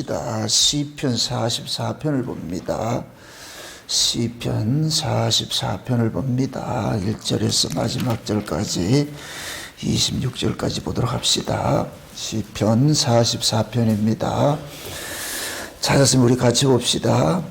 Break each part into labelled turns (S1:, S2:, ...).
S1: 봅시다. 시편 44편을 봅니다. 시편 44편을 봅니다. 1절에서 마지막 절까지 26절까지 보도록 합시다. 시편 44편입니다. 찾았으면 우리 같이 봅시다.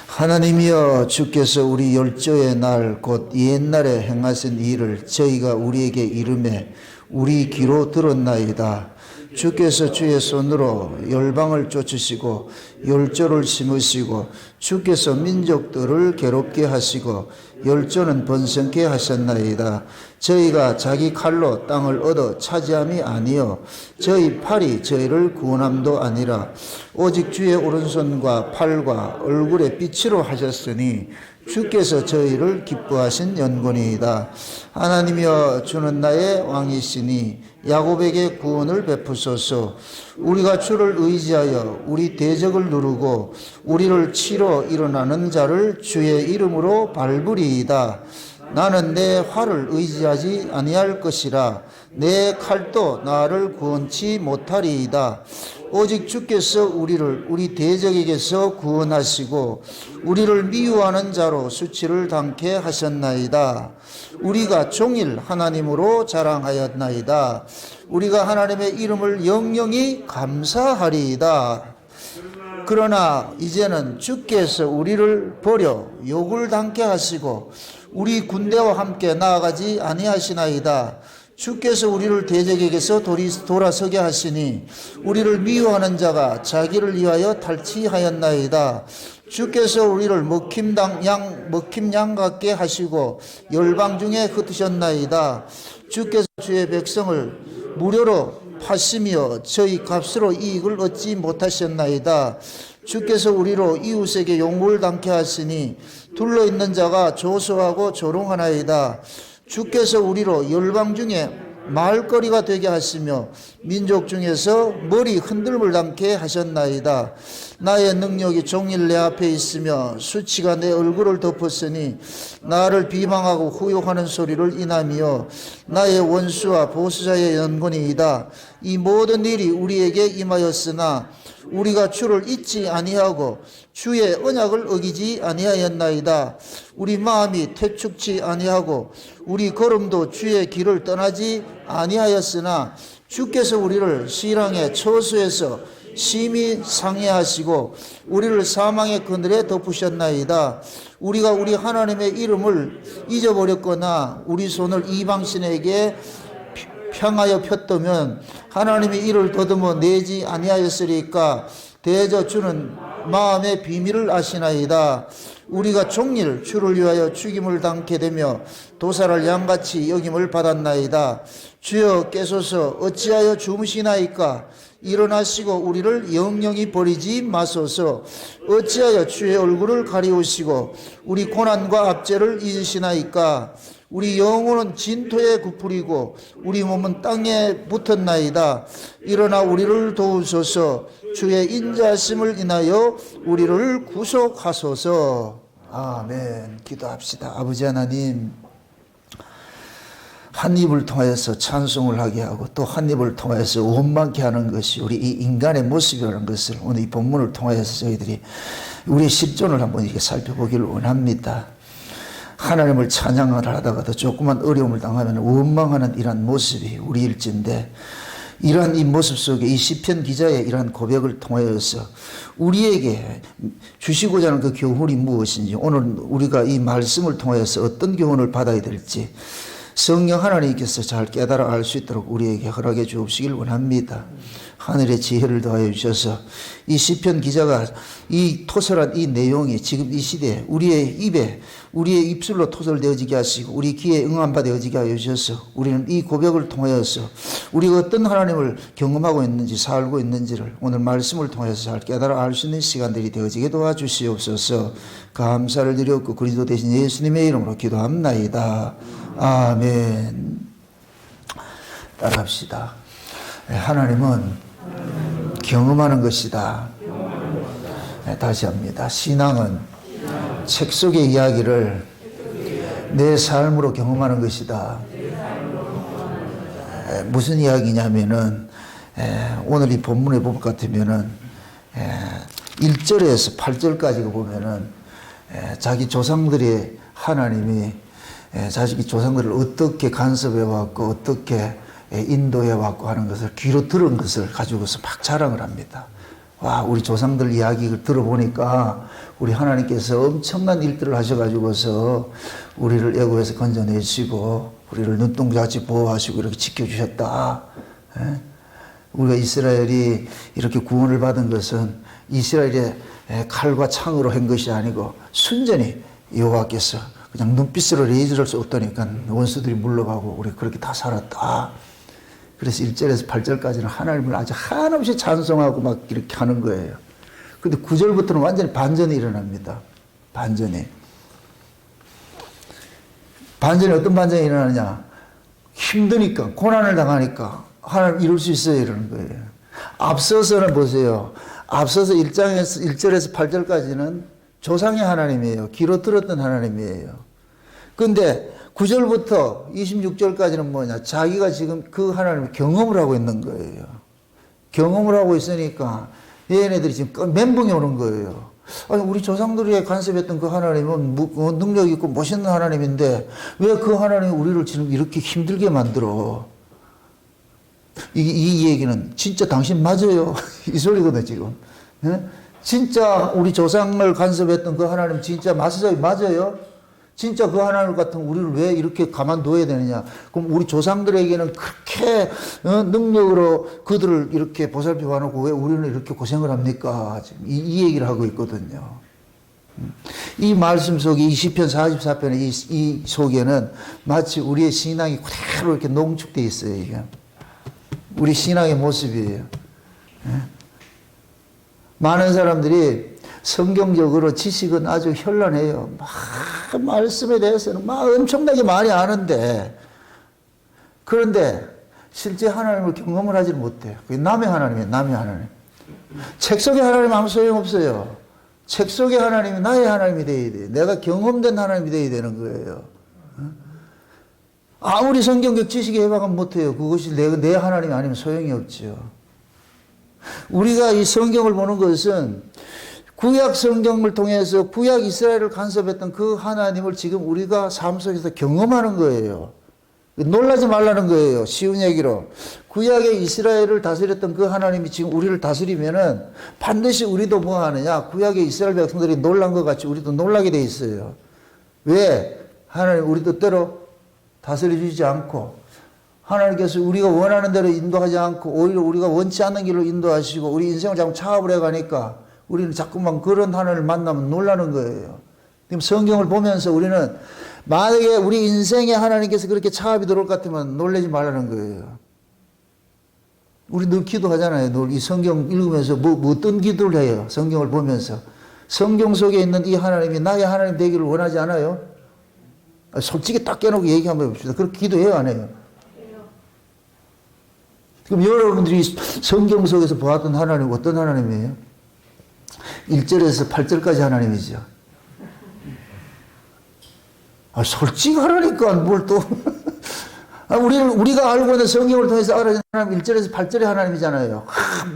S1: 하나님이여, 주께서 우리 열조의 날 곧 옛날에 행하신 일을 저희가 우리에게 이르매 우리 귀로 들었나이다. 주께서 주의 손으로 열방을 쫓으시고 열조를 심으시고 주께서 민족들을 괴롭게 하시고 열조는 번성케 하셨나이다. 저희가 자기 칼로 땅을 얻어 차지함이 아니요 저희 팔이 저희를 구원함도 아니라 오직 주의 오른손과 팔과 얼굴에 빛으로 하셨으니 주께서 저희를 기뻐하신 연고니이다. 하나님이여, 주는 나의 왕이시니 야곱에게 구원을 베푸소서. 우리가 주를 의지하여 우리 대적을 누르고 우리를 치러 일어나는 자를 주의 이름으로 밟으리이다. 나는 내 활을 의지하지 아니할 것이라. 내 칼도 나를 구원치 못하리이다. 오직 주께서 우리를 우리 대적에게서 구원하시고 우리를 미워하는 자로 수치를 당케 하셨나이다. 우리가 종일 하나님으로 자랑하였나이다. 우리가 하나님의 이름을 영영히 감사하리이다. 그러나 이제는 주께서 우리를 버려 욕을 당케 하시고 우리 군대와 함께 나아가지 아니하시나이다. 주께서 우리를 대적에게서 돌아서게 하시니 우리를 미워하는 자가 자기를 위하여 탈취하였나이다. 주께서 우리를 먹힌 양 같게 하시고 열방 중에 흩으셨나이다. 주께서 주의 백성을 무료로 파시며 저희 값으로 이익을 얻지 못하셨나이다. 주께서 우리로 이웃에게 욕을 당케 하시니 둘러있는 자가 조소하고 조롱하나이다. 주께서 우리로 열방 중에 말거리가 되게 하시며 민족 중에서 머리 흔들림을 당케 하셨나이다. 나의 능력이 종일 내 앞에 있으며 수치가 내 얼굴을 덮었으니 나를 비방하고 후욕하는 소리를 인하며 나의 원수와 보수자의 연곤이이다. 이 모든 일이 우리에게 임하였으나 우리가 주를 잊지 아니하고 주의 언약을 어기지 아니하였나이다. 우리 마음이 퇴축치 아니하고 우리 걸음도 주의 길을 떠나지 아니하였으나 주께서 우리를 시랑의 처소에서 심히 상해하시고 우리를 사망의 그늘에 덮으셨나이다. 우리가 우리 하나님의 이름을 잊어버렸거나 우리 손을 이방신에게 향하여 폈다면 하나님이 이를 더듬어 내지 아니하였으리까. 대저 주는 마음의 비밀을 아시나이다. 우리가 종일 주를 위하여 죽임을 당케 되며 도살을 양같이 여김을 받았나이다. 주여 깨소서, 어찌하여 주무시나이까. 일어나시고 우리를 영영히 버리지 마소서. 어찌하여 주의 얼굴을 가리우시고 우리 고난과 압제를 잊으시나이까. 우리 영혼은 진토에 굽으리고 우리 몸은 땅에 붙었나이다. 일어나 우리를 도우소서. 주의 인자하심을 인하여 우리를 구속하소서. 아멘. 기도합시다. 아버지 하나님, 한 입을 통해서 찬송을 하게 하고 또 한 입을 통해서 원망케 하는 것이 우리 이 인간의 모습이라는 것을 오늘 이 본문을 통해서 저희들이 우리의 실존을 한번 이렇게 살펴보기를 원합니다. 하나님을 찬양을 하다가도 조그만 어려움을 당하면 원망하는 이러한 모습이 우리일진데, 이러한 이 모습 속에 이 시편 기자의 이러한 고백을 통해서 우리에게 주시고자 하는 그 교훈이 무엇인지, 오늘 우리가 이 말씀을 통해서 어떤 교훈을 받아야 될지 성령 하나님께서 잘 깨달아 알 수 있도록 우리에게 허락해 주옵시길 원합니다. 하늘의 지혜를 더하여 주셔서 이 시편 기자가 이 토설한 이 내용이 지금 이 시대에 우리의 입에, 우리의 입술로 토설되어지게 하시고 우리 귀에 응한 바 되어지게 하여 주셔서 우리는 이 고백을 통하여서 우리가 어떤 하나님을 경험하고 있는지 살고 있는지를 오늘 말씀을 통해서 잘 깨달아 알 수 있는 시간들이 되어지게 도와주시옵소서. 감사를 드렸고 그리스도 대신 예수님의 이름으로 기도합나이다. 아멘. 따라합시다. 하나님은 경험하는 것이다. 다시 합니다. 신앙은 책 속의 이야기를 내 삶으로 경험하는 것이다. 무슨 이야기냐면은 오늘 이 본문에 볼 것 같으면은 1절에서 8절까지 보면은 자기 조상들이 하나님이 자기 조상들을 어떻게 간섭해 왔고 어떻게 인도해 왔고 하는 것을 귀로 들은 것을 가지고서 막 자랑을 합니다. 와, 우리 조상들 이야기를 들어보니까 우리 하나님께서 엄청난 일들을 하셔가지고서 우리를 애굽에서 건져내시고 우리를 눈동자같이 보호하시고 이렇게 지켜주셨다. 우리가 이스라엘이 이렇게 구원을 받은 것은 이스라엘의 칼과 창으로 한 것이 아니고 순전히 여호와께서 그냥 눈빛으로 레이저를 쏘더니까 원수들이 물러가고 우리 그렇게 다 살았다. 그래서 1절에서 8절까지는 하나님을 아주 한없이 찬송하고 막 이렇게 하는 거예요. 근데 9절부터는 완전히 반전이 일어납니다. 반전이 어떤 반전이 일어나느냐. 힘드니까, 고난을 당하니까 하나님 이룰 수 있어요. 이러는 거예요. 앞서서는 보세요. 앞서서 1절에서 8절까지는 조상의 하나님이에요. 귀로 들었던 하나님이에요. 근데 9절부터 26절까지는 뭐냐. 자기가 지금 그 하나님을 경험을 하고 있는 거예요. 경험을 하고 있으니까 얘네들이 지금 멘붕이 오는 거예요. 아니, 우리 조상들이 간섭했던 그 하나님은 능력 있고 멋있는 하나님인데 왜 그 하나님이 우리를 지금 이렇게 힘들게 만들어? 이 얘기는 진짜 당신 맞아요. 이 소리거든 지금. 예? 진짜 우리 조상을 간섭했던 그 하나님 진짜 맞아요? 진짜 그 하나님 같은 우리를 왜 이렇게 가만둬야 되느냐? 그럼 우리 조상들에게는 그렇게 능력으로 그들을 이렇게 보살펴 봐놓고 왜 우리는 이렇게 고생을 합니까? 지금 이 얘기를 하고 있거든요. 이 말씀 속에 이 시편 44편의 이 속에는 마치 우리의 신앙이 그대로 이렇게 농축되어 있어요. 이게 우리 신앙의 모습이에요. 많은 사람들이 성경적으로 지식은 아주 현란해요. 막 말씀에 대해서는 막 엄청나게 많이 아는데 그런데 실제 하나님을 경험을 하지 못해요. 그게 남의 하나님이에요. 남의 하나님. 책 속의 하나님 아무 소용없어요. 책 속의 하나님이 나의 하나님이 되어야 돼요. 내가 경험된 하나님이 되어야 되는 거예요. 아무리 성경적 지식이 해박하면 못해요. 그것이 내 하나님이 아니면 소용이 없죠. 우리가 이 성경을 보는 것은 구약 성경을 통해서 구약 이스라엘을 간섭했던 그 하나님을 지금 우리가 삶 속에서 경험하는 거예요. 놀라지 말라는 거예요. 쉬운 얘기로. 구약의 이스라엘을 다스렸던 그 하나님이 지금 우리를 다스리면은 반드시 우리도 뭐 하느냐. 구약의 이스라엘 백성들이 놀란 것 같이 우리도 놀라게 돼 있어요. 왜? 하나님 우리 뜻대로 다스려 주지 않고 하나님께서 우리가 원하는 대로 인도하지 않고 오히려 우리가 원치 않는 길로 인도하시고 우리 인생을 자꾸 차압을 해가니까 우리는 자꾸만 그런 하나님을 만나면 놀라는 거예요. 지금 성경을 보면서 우리는 만약에 우리 인생에 하나님께서 그렇게 차압이 들어올 것 같으면 놀라지 말라는 거예요. 우리 늘 기도하잖아요. 늘 이 성경 읽으면서 어떤 기도를 해요. 성경을 보면서. 성경 속에 있는 이 하나님이 나의 하나님 되기를 원하지 않아요? 솔직히 딱 깨놓고 얘기 한번 해봅시다. 그렇게 기도해요, 안 해요? 그럼 여러분들이 성경 속에서 보았던 하나님 어떤 하나님이에요? 1절에서 8절까지 하나님이죠. 솔직하라니까 뭘 또 우리가 알고 있는 성경을 통해서 알아진 하나님 1절에서 8절의 하나님이잖아요.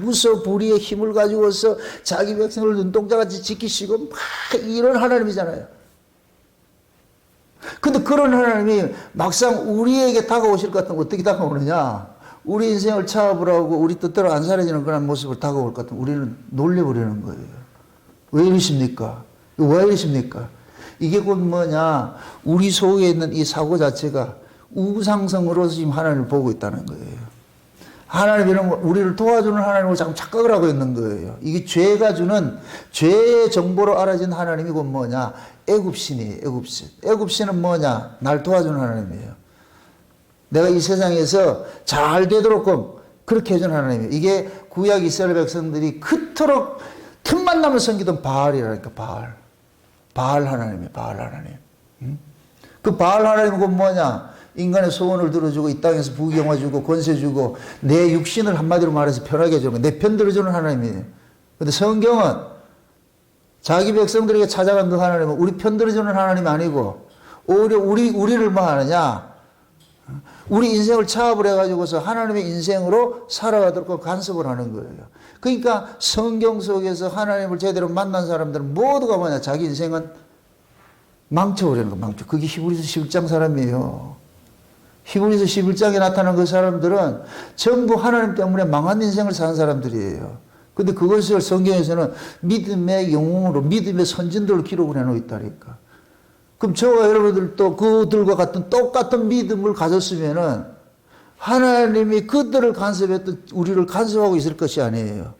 S1: 무서 불의의 힘을 가지고서 자기 백성을 눈동자같이 지키시고 막 이런 하나님이잖아요. 근데 그런 하나님이 막상 우리에게 다가오실 것 같으면 어떻게 다가오느냐? 우리 인생을 차압을 하고 우리 뜻대로 안 살아지는 그런 모습을 다가올 것 같으면 우리는 놀래버리는 거예요. 왜 이러십니까? 왜 이러십니까? 이게 곧 뭐냐? 우리 속에 있는 이 사고 자체가 우상성으로 지금 하나님을 보고 있다는 거예요. 하나님은 우리를 도와주는 하나님을 자꾸 착각을 하고 있는 거예요. 이게 죄가 주는 죄의 정보로 알아진 하나님이 곧 뭐냐? 애굽신이에요. 애굽신. 애굽신은 뭐냐? 날 도와주는 하나님이에요. 내가 이 세상에서 잘 되도록 그렇게 해준 하나님이에요. 이게 구약 이스라엘 백성들이 그토록 틈만 나면 섬기던 바알이라니까, 바알. 바알 하나님이에요, 바알 하나님. 그 바알 하나님은 곧 뭐냐? 인간의 소원을 들어주고 이 땅에서 부귀영화 주고 권세 주고 내 육신을 한마디로 말해서 편하게 해주는 내 편 들어주는 하나님이에요. 근데 성경은 자기 백성들에게 찾아간 그 하나님은 우리 편 들어주는 하나님이 아니고 오히려 우리를 뭐 하느냐? 우리 인생을 차압을 해가지고서 하나님의 인생으로 살아가도록 간섭을 하는 거예요. 그러니까 성경 속에서 하나님을 제대로 만난 사람들은 모두가 뭐냐? 자기 인생은 망쳐버리는 거, 망쳐. 그게 히브리서 11장 사람이에요. 히브리서 11장에 나타난 그 사람들은 전부 하나님 때문에 망한 인생을 사는 사람들이에요. 근데 그것을 성경에서는 믿음의 영웅으로, 믿음의 선진들로 기록을 해놓고 있다니까. 그럼 저와 여러분들도 그들과 같은 똑같은 믿음을 가졌으면은 하나님이 그들을 간섭했던 우리를 간섭하고 있을 것이 아니에요.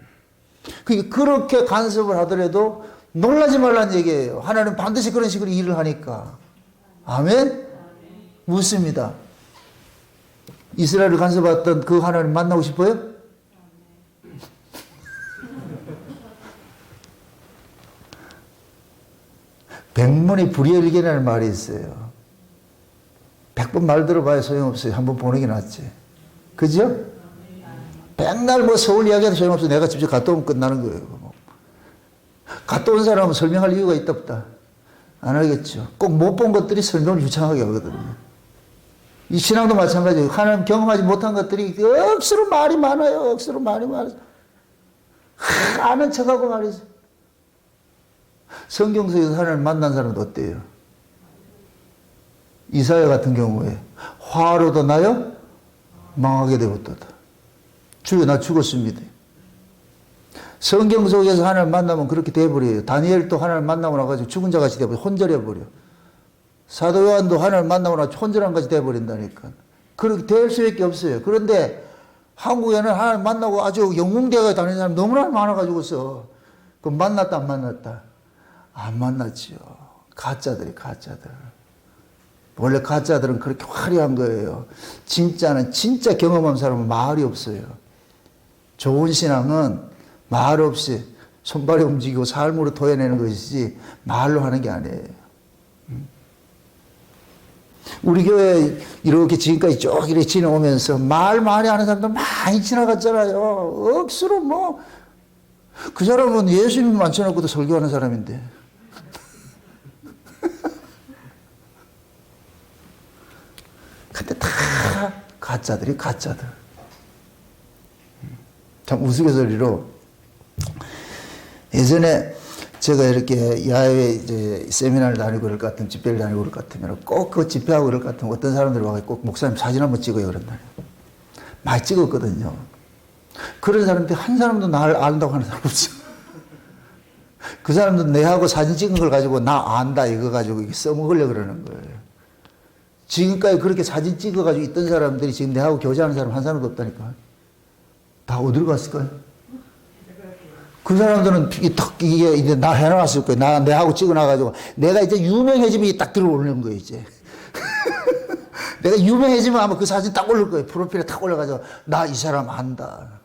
S1: 그렇게 간섭을 하더라도 놀라지 말라는 얘기예요. 하나님 반드시 그런 식으로 일을 하니까. 아멘? 묻습니다. 이스라엘을 간섭했던 그 하나님 만나고 싶어요? 백문이 불여일견이라는 말이 있어요. 100번 말 들어봐야 소용없어요. 한번 보는 게 낫지. 그죠? 백날 뭐 서울 이야기해도 소용없어. 내가 직접 갔다 오면 끝나는 거예요. 갔다 온 사람은 설명할 이유가 있다 없다. 안 하겠죠. 꼭 못 본 것들이 설명을 유창하게 하거든요. 이 신앙도 마찬가지예요. 하나님 경험하지 못한 것들이 억수로 말이 많아요. 억수로 말이 많아요. 아는 척하고 말이죠. 성경 속에서 하나님 만난 사람은 어때요? 이사야 같은 경우에 화로도 나요 망하게 되었도다. 주여 나 죽었습니다. 성경 속에서 하나님 만나면 그렇게 돼버려요. 다니엘도 하나님 만나고 나가지고 죽은 자같이 돼버려. 혼절해버려. 사도 요한도 하나님 만나고 나서 혼절한 같이 돼버린다니까. 그렇게 될 수밖에 없어요. 그런데 한국에는 하나님 만나고 아주 영웅대가 다니는 사람 너무나 많아가지고서 그 만났다 안 만났다? 안 만났지요. 가짜들이 가짜들. 원래 가짜들은 그렇게 화려한 거예요. 진짜는 진짜 경험한 사람은 말이 없어요. 좋은 신앙은 말 없이 손발이 움직이고 삶으로 토해내는 것이지 말로 하는 게 아니에요. 우리 교회 이렇게 지금까지 쭉 이렇게 지나오면서 말 많이 하는 사람들 많이 지나갔잖아요. 억수로 뭐 그 사람은 예수님 만져놓고도 설교하는 사람인데. 근데 다 가짜들이 가짜들. 참 우스갯소리로 예전에 제가 이렇게 야외 이제 세미나를 다니고 그럴 것 같은 집회를 다니고 그럴 것 같으면 꼭 그 집회하고 그럴 것 같으면 어떤 사람들이 와서 꼭 목사님 사진 한번 찍어요 그런다니. 많이 찍었거든요. 그런 사람들 한 사람도 나를 안다고 하는 사람 없어. 그 사람도 내하고 사진 찍은 걸 가지고 나 안다 이거 가지고 써먹으려고 그러는 거예요. 지금까지 그렇게 사진 찍어가지고 있던 사람들이 지금 내하고 교제하는 사람 한 사람도 없다니까. 다 어디로 갔을까요? 그 사람들은 이게 이제 나 해놨을 거예요. 내하고 찍어놔가지고 내가 이제 유명해지면 딱 들어오는 거예요, 이제. 내가 유명해지면 아마 그 사진 딱 올릴 거예요. 프로필에 딱 올려가지고 나 이 사람 안다.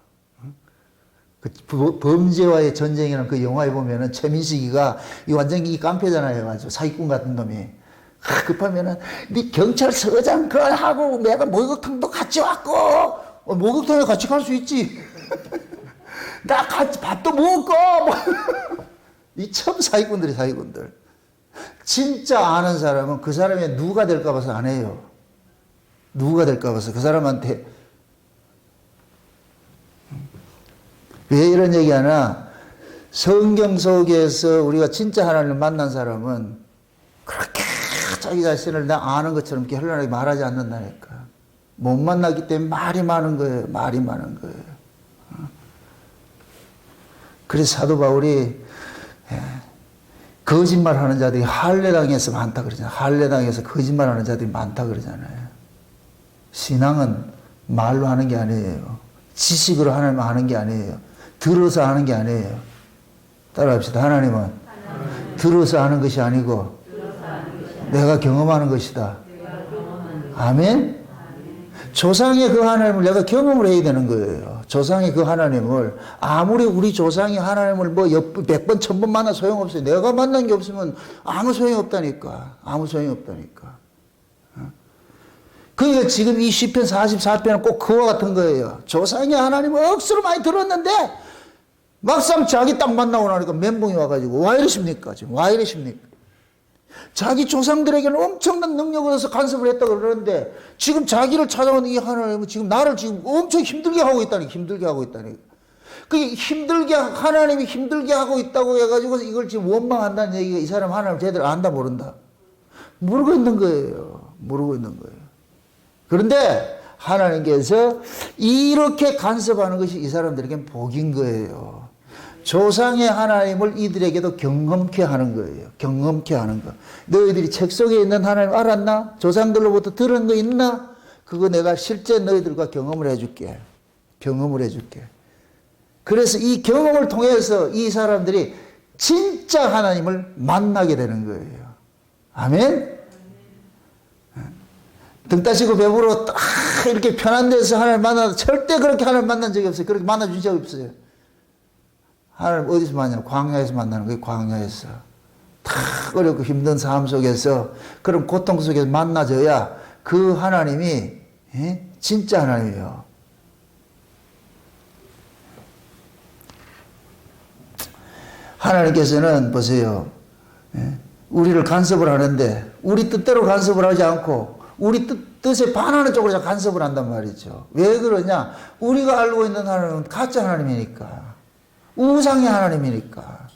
S1: 그 범죄와의 전쟁이라는 그 영화에 보면은 최민식이가 이 완전히 깡패잖아요. 아주 사기꾼 같은 놈이. 급하면은 네 경찰서장 그하고 내가 목욕탕도 같이 왔고 목욕탕에 같이 갈 수 있지. 나 같이 밥도 먹고 이 참 사기꾼들이 사기꾼들. 진짜 아는 사람은 그 사람이 누가 될까 봐서 안 해요. 누가 될까 봐서 그 사람한테. 왜 이런 얘기하나? 성경 속에서 우리가 진짜 하나님을 만난 사람은 그렇게 자기 자신을 나 아는 것처럼 이렇게 현란하게 말하지 않는다니까. 못 만났기 때문에 말이 많은 거예요. 말이 많은 거예요. 그래서 사도 바울이 거짓말하는 자들이 할례당에서 많다 그러잖아요. 할례당에서 거짓말하는 자들이 많다 그러잖아요. 신앙은 말로 하는 게 아니에요. 지식으로 하나님을 아는 게 아니에요. 들어서 아는 게 아니에요. 따라합시다. 하나님은 들어서 아는 것이 아니고 내가 경험하는 것이다. 아멘? 조상의 그 하나님을 내가 경험을 해야 되는 거예요. 조상의 그 하나님을 아무리 우리 조상이 하나님을 뭐 100번, 1000번 만나 소용없어요. 내가 만난 게 없으면 아무 소용이 없다니까. 아무 소용이 없다니까. 그러니까 지금 이 시편 44편은 꼭 그와 같은 거예요. 조상의 하나님을 억수로 많이 들었는데 막상 자기 딱 만나고 나니까 멘붕이 와가지고 와 이러십니까? 지금 와 이러십니까? 자기 조상들에게는 엄청난 능력을 얻어서 간섭을 했다고 그러는데 지금 자기를 찾아오는 이 하나님은 지금 나를 지금 엄청 힘들게 하고 있다니. 힘들게 하고 있다니. 그게 하나님이 힘들게 하고 있다고 해가지고 이걸 지금 원망한다는 얘기가 이 사람 하나님 제대로 안다 모른다? 모르고 있는 거예요. 모르고 있는 거예요. 그런데 하나님께서 이렇게 간섭하는 것이 이 사람들에겐 복인 거예요. 조상의 하나님을 이들에게도 경험케 하는 거예요. 경험케 하는 거. 너희들이 책 속에 있는 하나님 알았나? 조상들로부터 들은 거 있나? 그거 내가 실제 너희들과 경험을 해줄게. 경험을 해줄게. 그래서 이 경험을 통해서 이 사람들이 진짜 하나님을 만나게 되는 거예요. 아멘? 등 따시고 배부러 딱 이렇게 편한 데서 하나님 만나도 절대 그렇게 하나님 만난 적이 없어요. 그렇게 만나준 적이 없어요. 하나님 어디서 만나요? 광야에서 만나는 거예요. 광야에서. 다 어렵고 힘든 삶 속에서 그런 고통 속에서 만나져야 그 하나님이 진짜 하나님이에요. 하나님께서는 보세요. 우리를 간섭을 하는데 우리 뜻대로 간섭을 하지 않고 우리 뜻에 반하는 쪽으로 간섭을 한단 말이죠. 왜 그러냐? 우리가 알고 있는 하나님은 가짜 하나님이니까. 우상의 하나님이니까.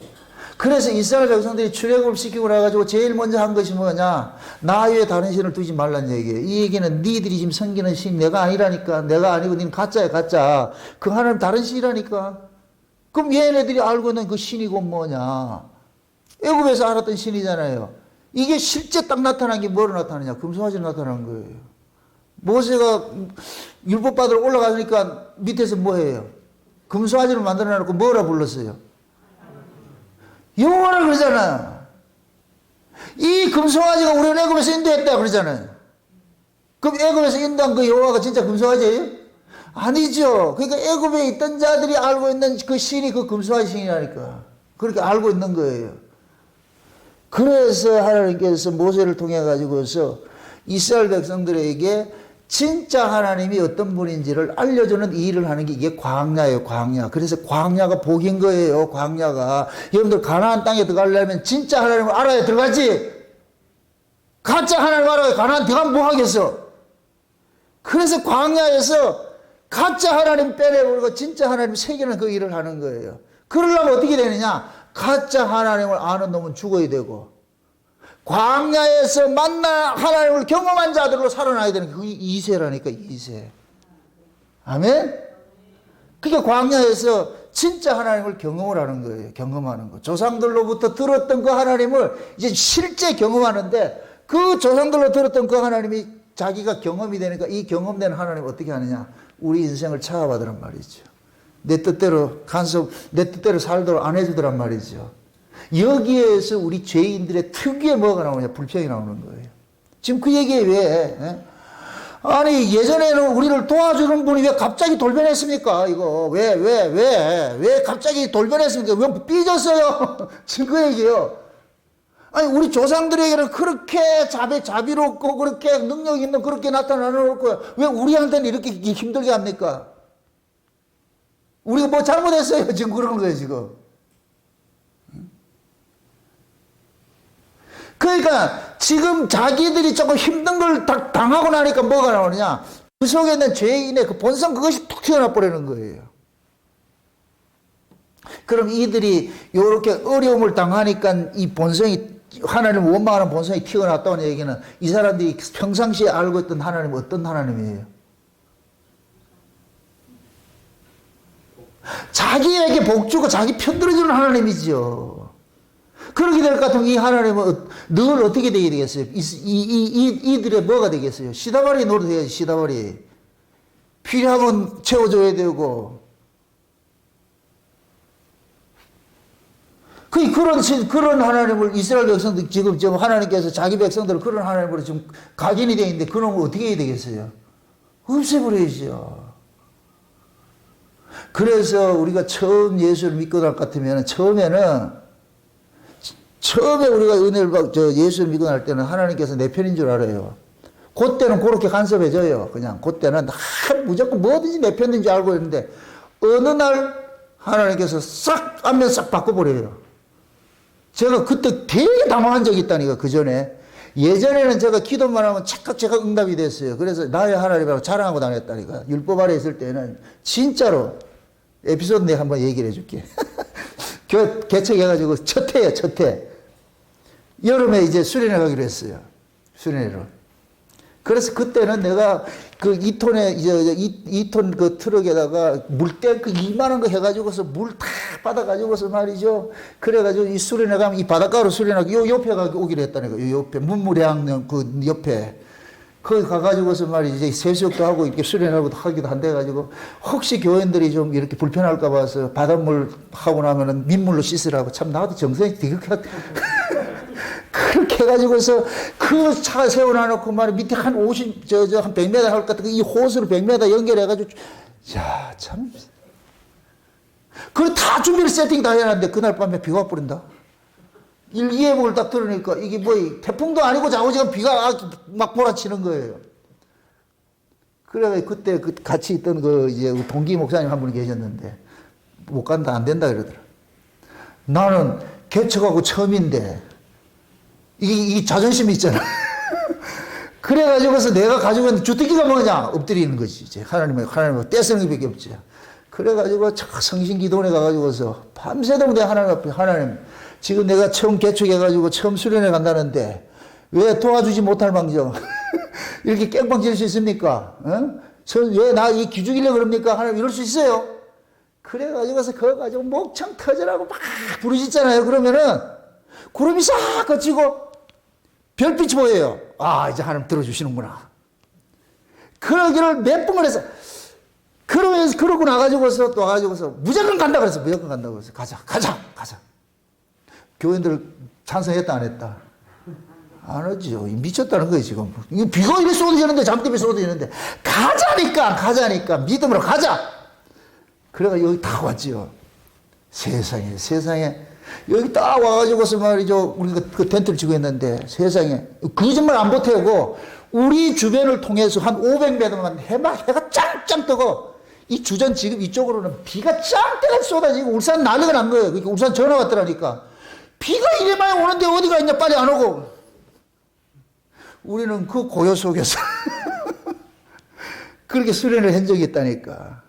S1: 그래서 이스라엘 백성들이 출애굽을 시키고 나가지고 제일 먼저 한 것이 뭐냐? 나 외에 다른 신을 두지 말란 얘기예요. 이 얘기는 니들이 지금 섬기는 신 내가 아니라니까. 내가 아니고 니는 가짜야 가짜. 그 하나님 다른 신이라니까. 그럼 얘네들이 알고 있는 그 신이 곧 뭐냐? 애굽에서 알았던 신이잖아요. 이게 실제 딱 나타난 게 뭐로 나타나냐? 금송아지로 나타난 거예요. 모세가 율법 받으러 올라가니까 밑에서 뭐 해요? 금송아지를 만들어 놓고 뭐라 불렀어요? 여호와라 그러잖아. 이 금송아지가 우리를 애굽에서 인도했다 그러잖아요. 그럼 애굽에서 인도한 그 여호와가 진짜 금송아지예요? 아니죠. 그러니까 애굽에 있던 자들이 알고 있는 그 신이 그 금송아지 신이라니까. 그렇게 알고 있는 거예요. 그래서 하나님께서 모세를 통해 가지고서 이스라엘 백성들에게 진짜 하나님이 어떤 분인지를 알려주는 일을 하는 게 이게 광야예요, 광야. 그래서 광야가 복인 거예요, 광야가. 여러분들 가나안 땅에 들어가려면 진짜 하나님을 알아야 들어가지. 가짜 하나님 알아야 가나안 들어가면 뭐 하겠어? 그래서 광야에서 가짜 하나님 빼내버리고 진짜 하나님 새기는 그 일을 하는 거예요. 그러려면 어떻게 되느냐? 가짜 하나님을 아는 놈은 죽어야 되고 광야에서 만나 하나님을 경험한 자들로 살아나야 되는 게 그게 이세라니까 이세. 아멘? 그게 광야에서 진짜 하나님을 경험을 하는 거예요. 경험하는 거. 조상들로부터 들었던 그 하나님을 이제 실제 경험하는데 그 조상들로 들었던 그 하나님이 자기가 경험이 되니까 이 경험된 하나님을 어떻게 하느냐? 우리 인생을 차아받으란 말이죠. 내 뜻대로 내 뜻대로 살도록 안 해주더란 말이죠. 여기에서 우리 죄인들의 특유의 뭐가 나오냐? 불평이 나오는 거예요. 지금 그 얘기에 왜? 아니, 예전에는 우리를 도와주는 분이 왜 갑자기 돌변했습니까? 이거. 왜 갑자기 돌변했습니까? 왜 삐졌어요? 지금 그 얘기예요. 아니, 우리 조상들에게는 그렇게 자비롭고, 그렇게 능력 있는 그렇게 나타나놓고, 왜 우리한테는 이렇게 힘들게 합니까? 우리가 뭐 잘못했어요? 지금 그러는 거예요, 지금. 그러니까 지금 자기들이 조금 힘든 걸 당하고 나니까 뭐가 나오느냐? 그 속에 있는 죄인의 그 본성 그것이 툭 튀어나와 버리는 거예요. 그럼 이들이 이렇게 어려움을 당하니까 이 본성이 하나님을 원망하는 본성이 튀어나왔다는 얘기는 이 사람들이 평상시에 알고 있던 하나님은 어떤 하나님이에요? 자기에게 복 주고 자기 편들어주는 하나님이죠. 그렇게 될 것 같으면 이 하나님은 늘 어떻게 되게 되겠어요? 이들의 뭐가 되겠어요? 시다바리 노릇해야지, 시다바리. 필요하면 채워줘야 되고. 그런 하나님을 이스라엘 백성들 지금 하나님께서 자기 백성들을 그런 하나님으로 지금 각인이 되어 있는데 그놈을 어떻게 해야 되겠어요? 없애버려야죠. 그래서 우리가 처음 예수를 믿고 날 것 같으면 처음에 우리가 은혜를 예수를 믿고 날 때는 하나님께서 내 편인 줄 알아요. 그때는 그렇게 간섭해져요. 그냥 그때는 무조건 뭐든지 내 편인 줄 알고 있는데 어느 날 하나님께서 싹 안면 싹 바꿔버려요. 제가 그때 되게 당황한 적이 있다니까, 그 전에. 예전에는 제가 기도만 하면 착각 응답이 됐어요. 그래서 나의 하나님이라고 자랑하고 다녔다니까. 율법 아래 있을 때는 진짜로. 에피소드 내가 한번 얘기를 해줄게. 개척해가지고 첫 해야, 첫 해. 여름에 이제 수련회 가기로 했어요. 수련회를. 그래서 그때는 내가 그 2톤에, 이제 2톤 그 트럭에다가 물탱크 2만원 거 해가지고서 물 다 받아가지고서 말이죠. 그래가지고 이 수련회 가면 이 바닷가로 수련회 요 옆에 오기로 했다니까. 요 옆에, 문무량 그 옆에. 거기 가가지고서 말이지, 이제 세수욕도 하고 이렇게 수련하고 하기도 한데 가지고 혹시 교인들이 좀 이렇게 불편할까 봐서 바닷물 하고 나면은 민물로 씻으라고 참 나도 정성이 되게 그렇게 해가지고서 그 차 세워놔놓고 말이야 밑에 한 50, 한 100m 할 것 같은 이 호스로 100m 연결해가지고 야, 참. 그걸 다 준비를 세팅 다 해놨는데 그날 밤에 비가 와버린다. 일기예보를 딱 들으니까 이게 뭐 태풍도 아니고 좌우지간 비가 막 몰아치는 거예요. 그래 그때 그 같이 있던 그 이제 동기 목사님 한 분이 계셨는데 못 간다 안 된다 그러더라. 나는 개척하고 처음인데 이 자존심이 있잖아. 그래가지고서 내가 가지고 있는 주특기가 뭐냐 엎드리는 거지 이제 하나님을 떼쓰는 것밖에 없지. 그래가지고 성신기도원에 가가지고서 밤새도록 내가 하나님 앞에 하나님. 지금 내가 처음 개척해가지고 처음 수련회 간다는데 왜 도와주지 못할 망정 이렇게 깽빵 칠 수 있습니까? 어? 왜 나 이 기죽이려고 그럽니까? 하나님 이럴 수 있어요? 그래가지고서 그거 가지고 목청 터져라고 막 부르짖잖아요. 그러면은 구름이 싹 거치고 별빛이 보여요. 아 이제 하나님 들어주시는구나. 그러기를 몇 번을 해서 그러고 나가지고서 또 와가지고서 무조건 간다 그랬어. 무조건 간다고 그래서 가자. 교인들 찬성했다 안 했다? 안 하죠. 미쳤다는 거예요 지금. 이거 비가 이래 쏟아지는데 잠 때문에 쏟아지는데 가자니까 믿음으로 가자. 그래가 여기 다 왔지요. 세상에 여기 딱 와가지고서 말이죠. 우리가 그 텐트를 치고 있는데 세상에 거짓말 안 보태고 우리 주변을 통해서 한 500m만 해가 짱짱 뜨고 이 주전 지금 이쪽으로는 비가 짱때가 쏟아지고 울산 난리가 난 거예요. 그러니까 울산 전화 왔더라니까. 비가 이래 많이 오는데 어디가 있냐 빨리 안 오고. 우리는 그 고요 속에서 그렇게 수련을 한 적이 있다니까.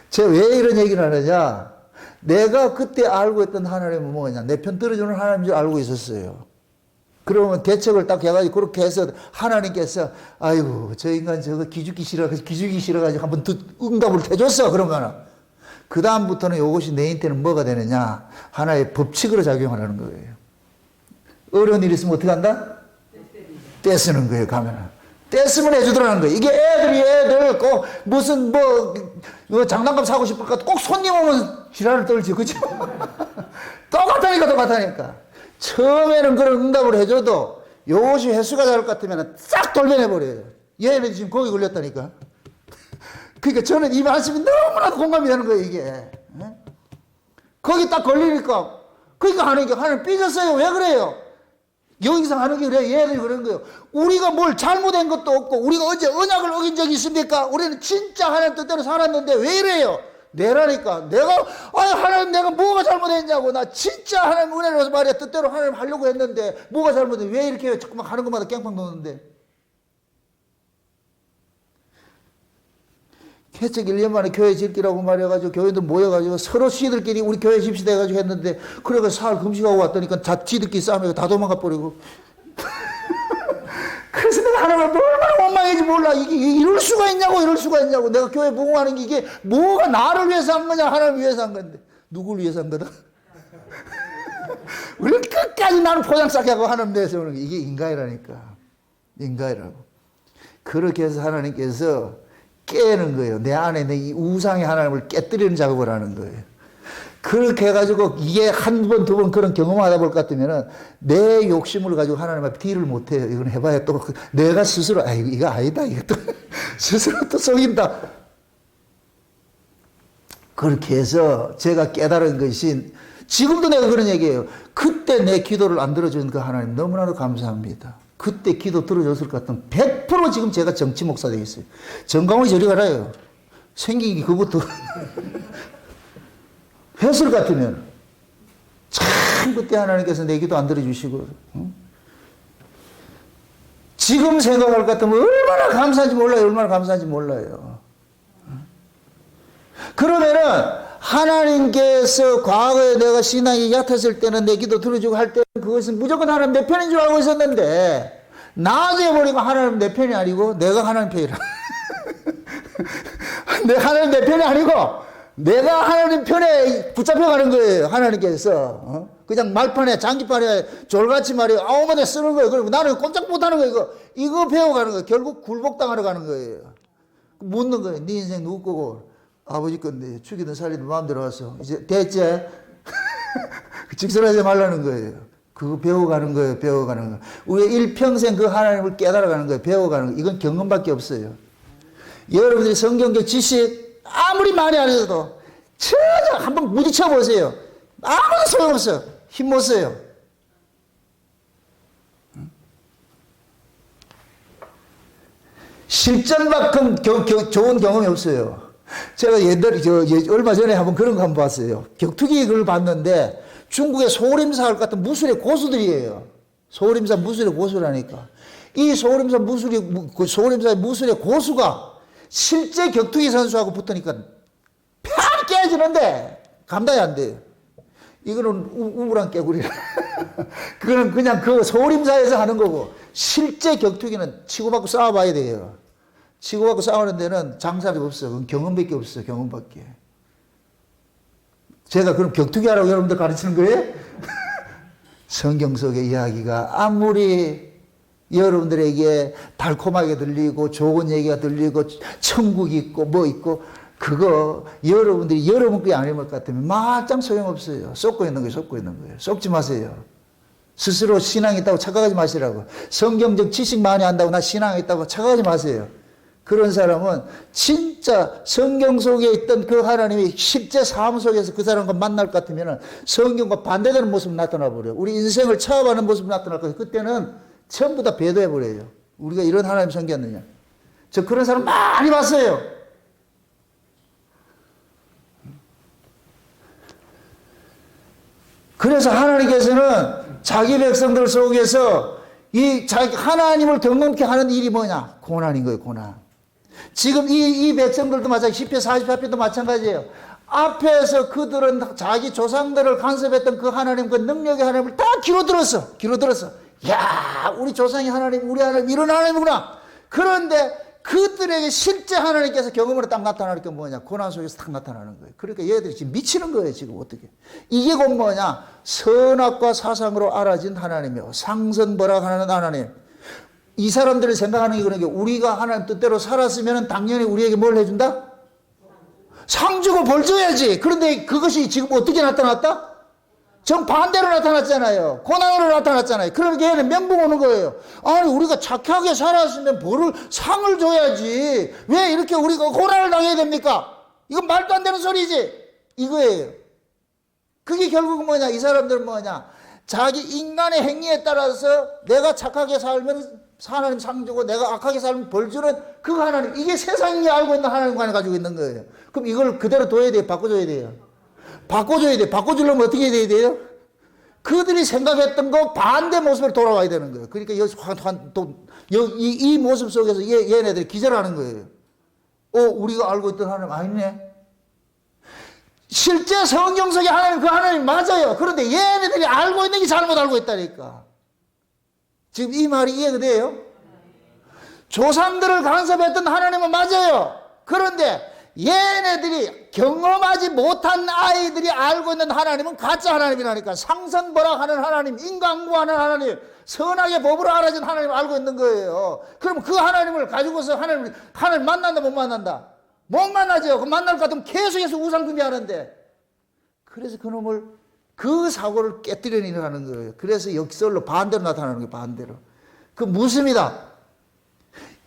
S1: 제가 왜 이런 얘기를 하느냐. 내가 그때 알고 있던 하나님은 뭐냐. 내 편 들어주는 하나님인 줄 알고 있었어요. 그러면 대책을 딱 해가지고 그렇게 해서 하나님께서 아이고 저 인간 저거 기죽기 싫어가지고 한번 응답을 해줬어. 그런 거는. 그 다음부터는 이것이 내 인테는 뭐가 되느냐. 하나의 법칙으로 작용하는 거예요. 어려운 일 있으면 어떻게 한다? 떼쓰는 거예요, 가면은. 떼쓰면 해주더라는 거예요. 이게 애들 꼭 무슨 장난감 사고 싶을까? 꼭 손님 오면 지랄을 떨지, 그죠? 똑같다니까. 처음에는 그런 응답을 해줘도 이것이 횟수가 다를 것 같으면 싹 돌변해버려요. 얘는 지금 거기 걸렸다니까. 그러니까 저는 이 말씀이 너무나도 공감이 되는 거예요, 이게. 거기 딱 걸리니까. 그러니까 하나님 삐졌어요. 왜 그래요? 여기서 하는 게 그래. 얘들이 그런 거예요. 우리가 뭘 잘못한 것도 없고, 우리가 언제 언약을 어긴 적이 있습니까? 우리는 진짜 하나님 뜻대로 살았는데 왜 이래요? 내라니까. 하나님 내가 뭐가 잘못했냐고. 나 진짜 하나님 은혜로서 말이야. 뜻대로 하나님 하려고 했는데, 뭐가 잘못해? 왜 이렇게 자꾸만 하는 것마다 깽판 놓는데? 개척 1년 만에 교회 짓기라고 말해가지고 교회들 모여가지고 서로 시들끼리 우리 교회 집시다 해가지고 했는데 그래가 사흘 금식하고 왔더니까 지들끼리 싸움해서 다 도망가 버리고 그래서 내가 하나님 앞에 얼마나 원망인지 몰라. 이게 이럴 수가 있냐고. 내가 교회 부흥하는 게 이게 뭐가 나를 위해서 한 거냐 하나님을 위해서 한 건데 누굴 위해서 한 거다? 우리는 끝까지 나는 포장 싹 하고 하나님 내세우는 게 이게 인간이라니까. 인간이라고. 그렇게 해서 하나님께서 깨는 거예요. 내 안에 이 우상의 하나님을 깨뜨리는 작업을 하는 거예요. 그렇게 해가지고 이게 한 번, 두 번 그런 경험하다 볼 것 같으면은 내 욕심을 가지고 하나님 앞에 딜을 못해요. 이건 해봐야 또 내가 스스로, 이거 아니다. 이거 또 스스로 또 속인다. 그렇게 해서 제가 깨달은 것이 지금도 내가 그런 얘기예요. 그때 내 기도를 안 들어준 그 하나님 너무나도 감사합니다. 그때 기도 들어줬을 것 같으면 100% 지금 제가 정치 목사 되겠어요. 정강훈이 저리 가라요. 생긴 게 그것도 했을 것 같으면 참 그때 하나님께서 내 기도 안 들어주시고 지금 생각할 것 같으면 얼마나 감사한지 몰라요. 그러면은 하나님께서 과거에 내가 신앙이 얕았을 때는 내 기도 들어주고 할 때는 그것은 무조건 하나님 내 편인 줄 알고 있었는데 나중에 보니까 하나님 내 편이 아니고 내가 하나님 편이라. 내 하나님 내 편이 아니고 내가 하나님 편에 붙잡혀가는 거예요. 하나님께서 그냥 말판에 장기판에 졸같이 말이에요. 아무 말에 쓰는 거예요. 그리고 나는 꼼짝 못하는 거예요. 이거 배워가는 거예요. 결국 굴복당하러 가는 거예요. 묻는 거예요. 네 인생 누구 거고? 아버지 건데 죽이든 살리든 마음대로 와서 이제 됐지? 직설하지 말라는 거예요. 그거 배워가는 거예요. 배워가는 거. 우리 일평생 그 하나님을 깨달아가는 거예요. 배워가는 거. 이건 경험밖에 없어요. 여러분들이 성경적 지식 아무리 많이 알아도 전혀 한번 부딪혀 보세요. 아무도 소용없어요. 힘 못 써요. 실전만큼 좋은 경험이 없어요. 제가 옛날에 얼마 전에 한번 그런 거 한번 봤어요. 격투기 그걸 봤는데 중국의 소림사 같은 무술의 고수들이에요. 소림사 무술의 고수라니까. 이 소림사의 무술의 고수가 실제 격투기 선수하고 붙으니까 팍 깨지는데 감당이 안 돼요. 이거는 우물안 깨구리라. 그거는 그냥 그 소림사에서 하는 거고 실제 격투기는 치고받고 싸워봐야 돼요. 치고받고 싸우는 데는 장사가 없어. 그건 경험밖에 없어. 경험밖에. 제가 그럼 격투기 하라고 여러분들 가르치는 거예요? 성경 속의 이야기가 아무리 여러분들에게 달콤하게 들리고 좋은 얘기가 들리고 천국이 있고 뭐 있고 그거 여러분들이 여러분 게 아닐 것 같으면 말짱 소용없어요. 쏟고 있는 거예요. 쏟고 있는 거예요. 쏟지 마세요. 스스로 신앙이 있다고 착각하지 마시라고. 성경적 지식 많이 한다고 나 신앙이 있다고 착각하지 마세요. 그런 사람은 진짜 성경 속에 있던 그 하나님이 실제 삶 속에서 그 사람과 만날 것 같으면 성경과 반대되는 모습이 나타나 버려요. 우리 인생을 처음하는 모습이 나타날 거예요. 그때는 전부 다 배도해 버려요. 우리가 이런 하나님 섬겼느냐. 저 그런 사람 많이 봤어요. 그래서 하나님께서는 자기 백성들 속에서 자기 하나님을 경험케 하는 일이 뭐냐? 고난인 거예요, 고난. 지금 이 백성들도 마찬가지, 10편 44편도 마찬가지예요. 앞에서 그들은 자기 조상들을 간섭했던 그 하나님, 그 능력의 하나님을 다 귀로 들었어. 야, 우리 조상이 하나님, 우리 하나님, 이런 하나님이구나. 그런데 그들에게 실제 하나님께서 경험으로 딱 나타나는 게 뭐냐? 고난 속에서 딱 나타나는 거예요. 그러니까 얘들이 지금 미치는 거예요, 지금 어떻게. 이게 곧 뭐냐? 선악과 사상으로 알아진 하나님이요. 상선벌악하는 하나님. 이 사람들이 생각하는 게 그런 게 우리가 하나님 뜻대로 살았으면 당연히 우리에게 뭘 해준다? 상 주고 벌 줘야지. 그런데 그것이 지금 어떻게 나타났다? 정반대로 나타났잖아요. 고난으로 나타났잖아요. 그러니까 얘는 멘붕 오는 거예요. 아니 우리가 착하게 살았으면 벌을 상을 줘야지. 왜 이렇게 우리가 고난을 당해야 됩니까? 이건 말도 안 되는 소리지. 이거예요. 그게 결국은 뭐냐? 이 사람들은 뭐냐? 자기 인간의 행위에 따라서 내가 착하게 살면 하나님 상 주고 내가 악하게 살면 벌 주는 그 하나님. 이게 세상이 알고 있는 하나님관을 가지고 있는 거예요. 그럼 이걸 그대로 둬야 돼요? 바꿔줘야 돼요? 바꿔줘야 돼. 바꿔주려면 어떻게 해야 돼요? 그들이 생각했던 거 반대 모습으로 돌아와야 되는 거예요. 그러니까 이 모습 속에서 얘네들이 기절하는 거예요. 우리가 알고 있던 하나님 아니네. 실제 성경 속의 하나님, 그 하나님 맞아요. 그런데 얘네들이 알고 있는 게 잘못 알고 있다니까. 지금 이 말이 이해가 돼요? 조상들을 간섭했던 하나님은 맞아요. 그런데 얘네들이 경험하지 못한 아이들이 알고 있는 하나님은 가짜 하나님이라니까. 상선벌악하는 하나님, 인간구하는 하나님, 선악의 법으로 알아진 하나님을 알고 있는 거예요. 그럼 그 하나님을 가지고서 하나님 만난다 못 만난다? 못 만나죠. 그 만날 것 같으면 계속해서 우상 숭배하는데. 그래서 그놈을 그 사고를 깨뜨리려 하는 거예요. 그래서 역설로 반대로 나타나는 거예요. 반대로. 그 무엇입니다.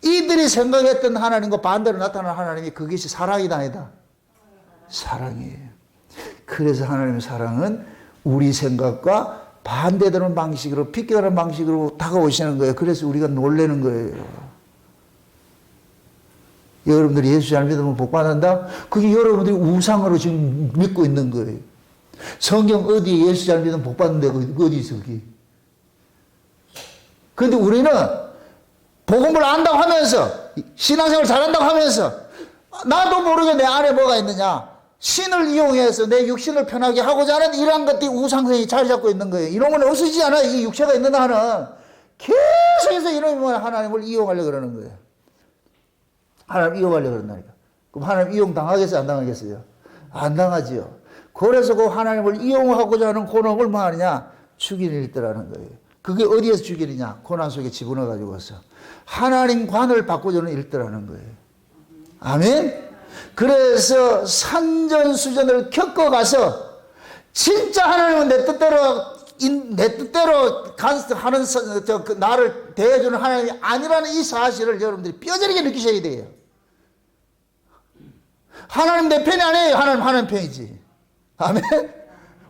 S1: 이들이 생각했던 하나님과 반대로 나타나는 하나님이 그것이 사랑이다 아니다. 사랑이에요. 그래서 하나님의 사랑은 우리 생각과 반대되는 방식으로 비껴가는 방식으로 다가오시는 거예요. 그래서 우리가 놀라는 거예요. 여러분들이 예수 잘 믿으면 복 받는다? 그게 여러분들이 우상으로 지금 믿고 있는 거예요. 성경 어디에 예수 잘 믿으면 복 받는 데가 어디 있어, 그게. 그런데 우리는 복음을 안다고 하면서, 신앙생활 잘한다고 하면서, 나도 모르게 내 안에 뭐가 있느냐? 신을 이용해서 내 육신을 편하게 하고자 하는 이러한 것들이 우상성이 자리 잡고 있는 거예요. 이런 건 없어지지 않아요. 이 육체가 있는 한은 계속해서 이놈이 하나님을 이용하려고 그러는 거예요. 하나님 이용하려고 그런다니까. 그럼 하나님 이용 당하겠어요? 안 당하겠어요? 안 당하지요. 그래서 그 하나님을 이용하고자 하는 고놈을 뭐 하느냐? 죽이는 일들하는 거예요. 그게 어디에서 죽이느냐? 고난 속에 집어넣어가지고서 하나님 관을 바꿔주는 일들하는 거예요. 아멘? 그래서 산전수전을 겪어가서 진짜 하나님은 내 뜻대로 하는 나를 대해주는 하나님이 아니라는 이 사실을 여러분들이 뼈저리게 느끼셔야 돼요. 하나님 내 편이 아니에요. 하나님 편이지. 아멘?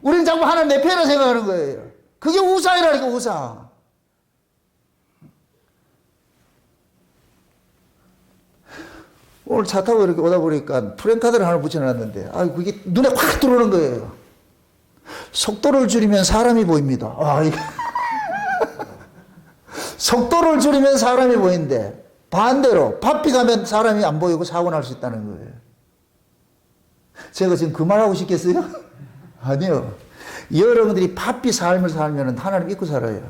S1: 우리는 자꾸 하나님 내 편이라고 생각하는 거예요. 그게 우상이라니까, 우상. 오늘 차 타고 이렇게 오다 보니까 프랜카드를 하나 붙여놨는데, 그게 눈에 확 들어오는 거예요. 속도를 줄이면 사람이 보입니다. 이게 속도를 줄이면 사람이 보이는데, 반대로, 바삐 가면 사람이 안 보이고 사고 날 수 있다는 거예요. 제가 지금 그 말하고 싶겠어요? 아니요. 여러분들이 바삐 삶을 살면 하나님 믿고 살아요.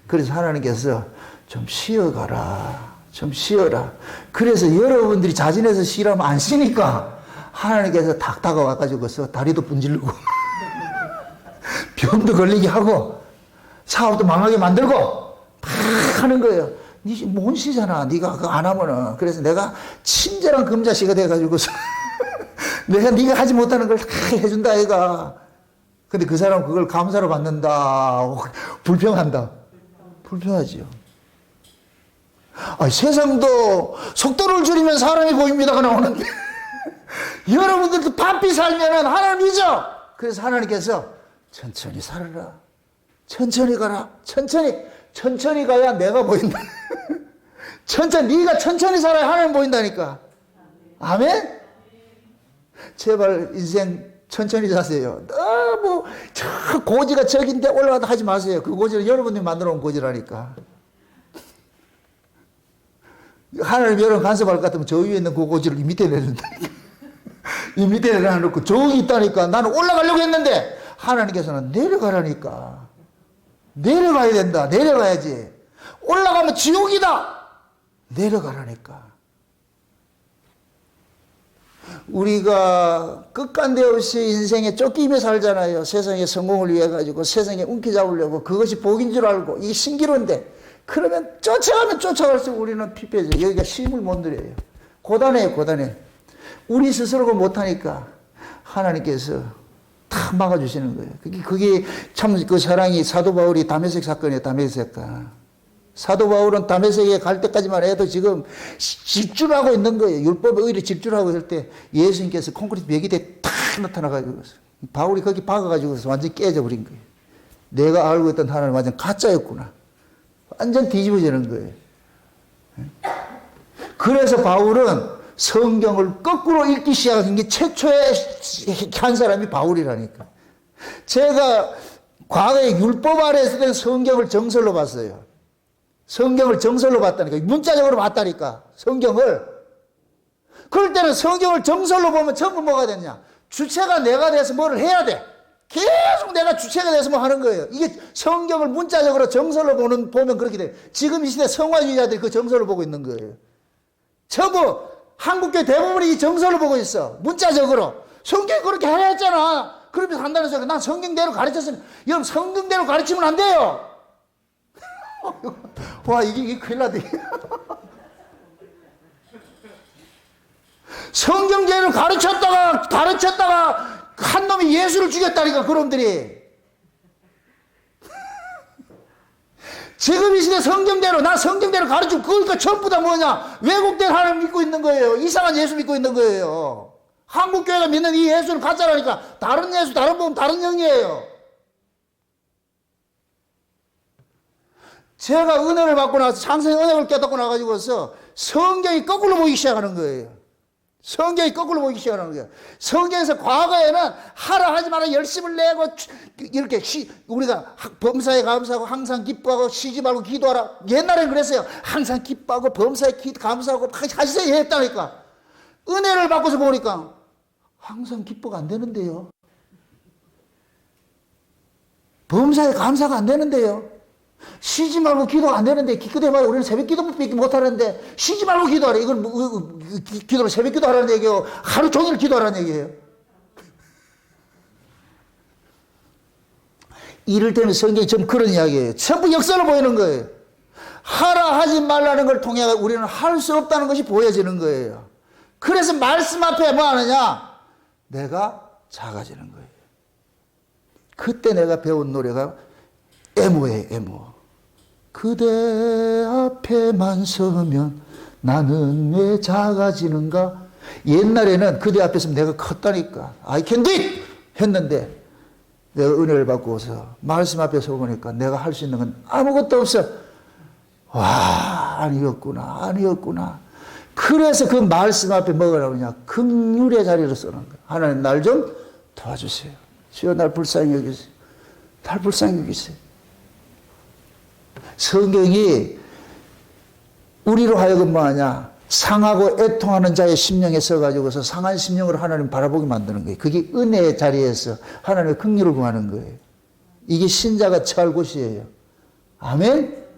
S1: 그래서 하나님께서 좀 쉬어가라. 좀 쉬어라. 그래서 여러분들이 자진해서 쉬라면 안 쉬니까 하나님께서 탁 다가와가지고서 다리도 분질르고 병도 걸리게 하고 사업도 망하게 만들고 막 하는 거예요. 니 못 쉬잖아. 니가 그거 안 하면은. 그래서 내가 친절한 금자씨가 돼가지고서 내가 니가 하지 못하는 걸 다 해준다 얘가. 근데 그 사람 그걸 감사로 받는다. 불평한다. 불평하지요. 세상도 속도를 줄이면 사람이 보입니다가 나오는데 여러분들도 바삐 살면은 하나님 잊어. 그래서 하나님께서 천천히 살아라. 천천히 가라. 천천히 가야 내가 보인다. 네가 천천히 살아야 하나님 보인다니까. 아멘? 제발 인생 천천히 사세요. 너무 저 고지가 저긴데 올라가다 하지 마세요. 그 고지는 여러분이 만들어 온 고지라니까. 하나님 여러분 간섭할 것 같으면 저 위에 있는 그 고지를 이 밑에 내준다니까. 이 밑에 내려놓고 저기 있다니까. 나는 올라가려고 했는데 하나님께서는 내려가라니까. 내려가야 된다. 내려가야지. 올라가면 지옥이다. 내려가라니까. 우리가 끝간데 없이 인생에 쫓기며 살잖아요. 세상의 성공을 위해 가지고 세상에 운기 잡으려고 그것이 복인 줄 알고 이게 신기로운데 그러면 쫓아가면 쫓아갈수록 우리는 피폐해져요. 여기가 쉼을 못 누려요. 고단해요, 고단해. 우리 스스로가 못하니까 하나님께서 다 막아주시는 거예요. 그게 참 그 사랑이 사도 바울이 다메섹 사건이에요. 다메섹 사건. 사도 바울은 다메섹에 갈 때까지만 해도 지금 질주하고 있는 거예요. 율법에 의리 질주하고 있을 때 예수님께서 콘크리트 벽이 탁 나타나가지고 바울이 거기 박아가지고 완전히 깨져버린 거예요. 내가 알고 있던 하나님 완전 가짜였구나. 완전 뒤집어지는 거예요. 그래서 바울은 성경을 거꾸로 읽기 시작한 게 최초의 한 사람이 바울이라니까. 제가 과거에 율법 아래에서 된 성경을 정설로 봤어요. 성경을 정설로 봤다니까. 문자적으로 봤다니까. 성경을. 그럴 때는 성경을 정설로 보면 전부 뭐가 됐냐. 주체가 내가 돼서 뭐를 해야 돼. 계속 내가 주체가 돼서 뭐 하는 거예요. 이게 성경을 문자적으로 정설로 보면 그렇게 돼. 지금 이 시대 성화주의자들이 그 정설을 보고 있는 거예요. 전부 한국교회 대부분이 이 정설을 보고 있어. 문자적으로. 성경이 그렇게 해야 했잖아. 그러면서 한다는 소리가 난 성경대로 가르쳤으면 여러분 성경대로 가르치면 안 돼요. 와 이게 큰일 나네. 성경대로 가르쳤다가 한 놈이 예수를 죽였다니까 그놈들이. 지금 이 시대 성경대로 나 성경대로 가르치고 그러니까 전부 다 뭐냐 왜곡된 하나님 믿고 있는 거예요. 이상한 예수 믿고 있는 거예요. 한국교회가 믿는 이 예수는 가짜라니까. 다른 예수 다른 분 다른 영이에요. 제가 은혜를 받고 나서 창세의 은혜를 깨닫고 나가지고서 성경이 거꾸로 보이기 시작하는 거예요. 성경이 거꾸로 보이기 시작하는 거예요. 성경에서 과거에는 하라 하지 마라 열심을 내고 이렇게 우리가 범사에 감사하고 항상 기뻐하고 쉬지 말고 기도하라. 옛날에는 그랬어요. 항상 기뻐하고 범사에 감사하고 하시세요 했다니까. 은혜를 받고서 보니까 항상 기뻐가 안 되는데요. 범사에 감사가 안 되는데요. 쉬지 말고 기도가 안 되는데, 기도해봐야 우리는 새벽 기도밖에 못하는데, 쉬지 말고 기도하래. 이건 기도를 새벽 기도하라는 얘기예요. 하루 종일 기도하라는 얘기예요. 이를테면 성경이 좀 그런 이야기예요. 전부 역사를 보이는 거예요. 하라 하지 말라는 걸 통해 우리는 할 수 없다는 것이 보여지는 거예요. 그래서 말씀 앞에 뭐 하느냐? 내가 작아지는 거예요. 그때 내가 배운 노래가 애모예요, 애모. 그대 앞에만 서면 나는 왜 작아지는가? 옛날에는 그대 앞에 서면 내가 컸다니까. I can do it! 했는데 내가 은혜를 받고서 말씀 앞에 서보니까 내가 할 수 있는 건 아무것도 없어. 와, 아니었구나, 아니었구나. 그래서 그 말씀 앞에 뭐가 나오냐? 긍휼의 자리로 서는 거야. 하나님 날 좀 도와주세요. 주여 날 불쌍히 여기세요. 날 불쌍히 여기세요. 성경이 우리로 하여금 뭐하냐? 상하고 애통하는 자의 심령에 서가지고서 상한 심령으로 하나님 바라보게 만드는 거예요. 그게 은혜의 자리에서 하나님의 긍휼을 구하는 거예요. 이게 신자가 처할 곳이에요. 아멘?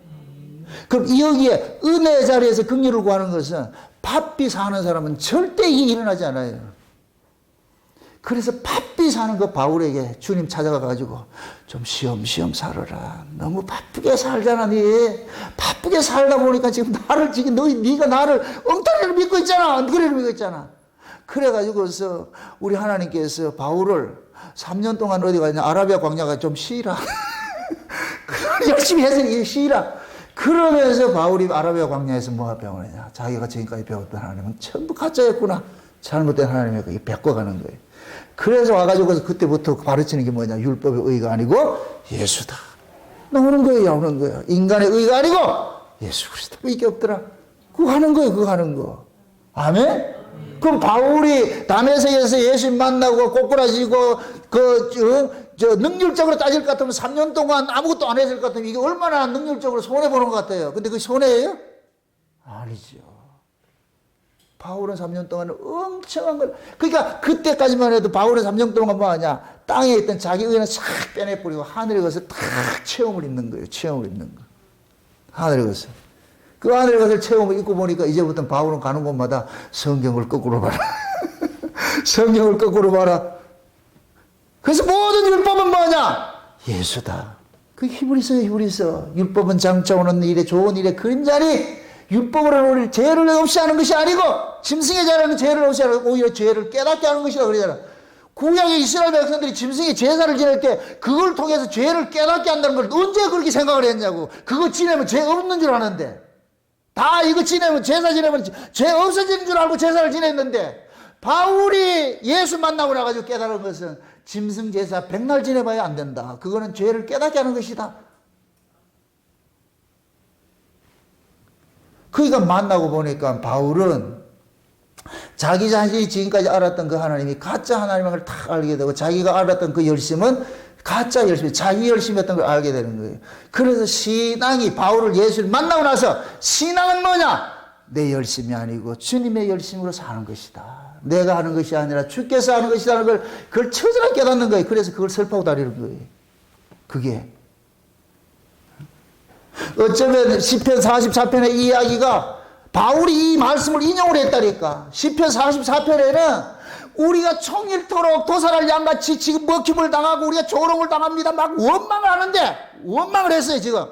S1: 그럼 여기에 은혜의 자리에서 긍휼을 구하는 것은 바삐 사는 사람은 절대 이게 일어나지 않아요. 그래서 바삐 사는 그 바울에게 주님 찾아가가지고 좀 쉬엄쉬엄 살아라. 너무 바쁘게 살잖아, 니. 바쁘게 살다 보니까 지금 나를 지금 네가 나를 엉터리로 믿고 있잖아. 엉터리로 믿고 있잖아. 그래가지고서 우리 하나님께서 바울을 3년 동안 어디 가냐? 아라비아 광야가 좀 쉬라. 열심히 해서 쉬라. 그러면서 바울이 아라비아 광야에서 뭐가 배우느냐? 자기가 지금까지 배웠던 하나님은 전부 가짜였구나. 잘못된 하나님의 그게 바꿔가는 거예요. 그래서 와가지고 그때부터 가르치는 게 뭐냐? 율법의 의가 아니고 예수다. 나오는 거예요, 나오는 거예요. 인간의 의가 아니고 예수 그리스도. 이게 없더라. 그거 하는 거예요, 그거 하는 거. 아멘? 그럼 바울이 다메섹에서 예수 만나고 꼬꾸라지고 능률적으로 따질 것 같으면 3년 동안 아무것도 안 했을 것 같으면 이게 얼마나 능률적으로 손해보는 것 같아요. 근데 그게 손해예요? 아니죠. 바울은 3년 동안 엄청난 걸, 그러니까 그때까지만 해도 바울은 3년 동안 뭐 하냐? 땅에 있던 자기 의는 싹 빼내버리고 하늘에 가서 탁 체험을 입는 거예요. 체험을 입는 거. 하늘에 가서. 그 하늘에 가서 체험을 입고 보니까 이제부터 바울은 가는 곳마다 성경을 거꾸로 봐라. 성경을 거꾸로 봐라. 그래서 모든 율법은 뭐냐? 예수다. 그 힘을 있어요, 힘을 있어. 율법은 장차 오는 일에 좋은 일에 그림자니 율법으로는 우리 죄를 없이 하는 것이 아니고 짐승의 자라는 죄를 없이 하는 오히려 죄를 깨닫게 하는 것이라 그러잖아. 구약의 이스라엘 백성들이 짐승의 제사를 지낼 때 그걸 통해서 죄를 깨닫게 한다는 걸 언제 그렇게 생각을 했냐고. 그거 지내면 죄 없는 줄 아는데. 다 이거 지내면 제사 지내면 죄 없어지는 줄 알고 제사를 지냈는데 바울이 예수 만나고 나가지고 깨달은 것은 짐승 제사 백날 지내봐야 안 된다. 그거는 죄를 깨닫게 하는 것이다. 그러니까 만나고 보니까 바울은 자기 자신이 지금까지 알았던 그 하나님이 가짜 하나님을 다 알게 되고 자기가 알았던 그 열심은 가짜 열심, 자기 열심이었던 걸 알게 되는 거예요. 그래서 신앙이 바울을 예수를 만나고 나서 신앙은 뭐냐? 내 열심이 아니고 주님의 열심으로 사는 것이다. 내가 하는 것이 아니라 주께서 하는 것이라는 걸 그걸 처절하게 깨닫는 거예요. 그래서 그걸 설파하고 다니는 거예요. 그게 어쩌면 시편 44편의 이 이야기가 바울이 이 말씀을 인용을 했다니까. 시편 44편에는 우리가 총일토록 도살할 양같이 지금 먹힘을 당하고 우리가 조롱을 당합니다. 막 원망을 하는데 원망을 했어요 지금.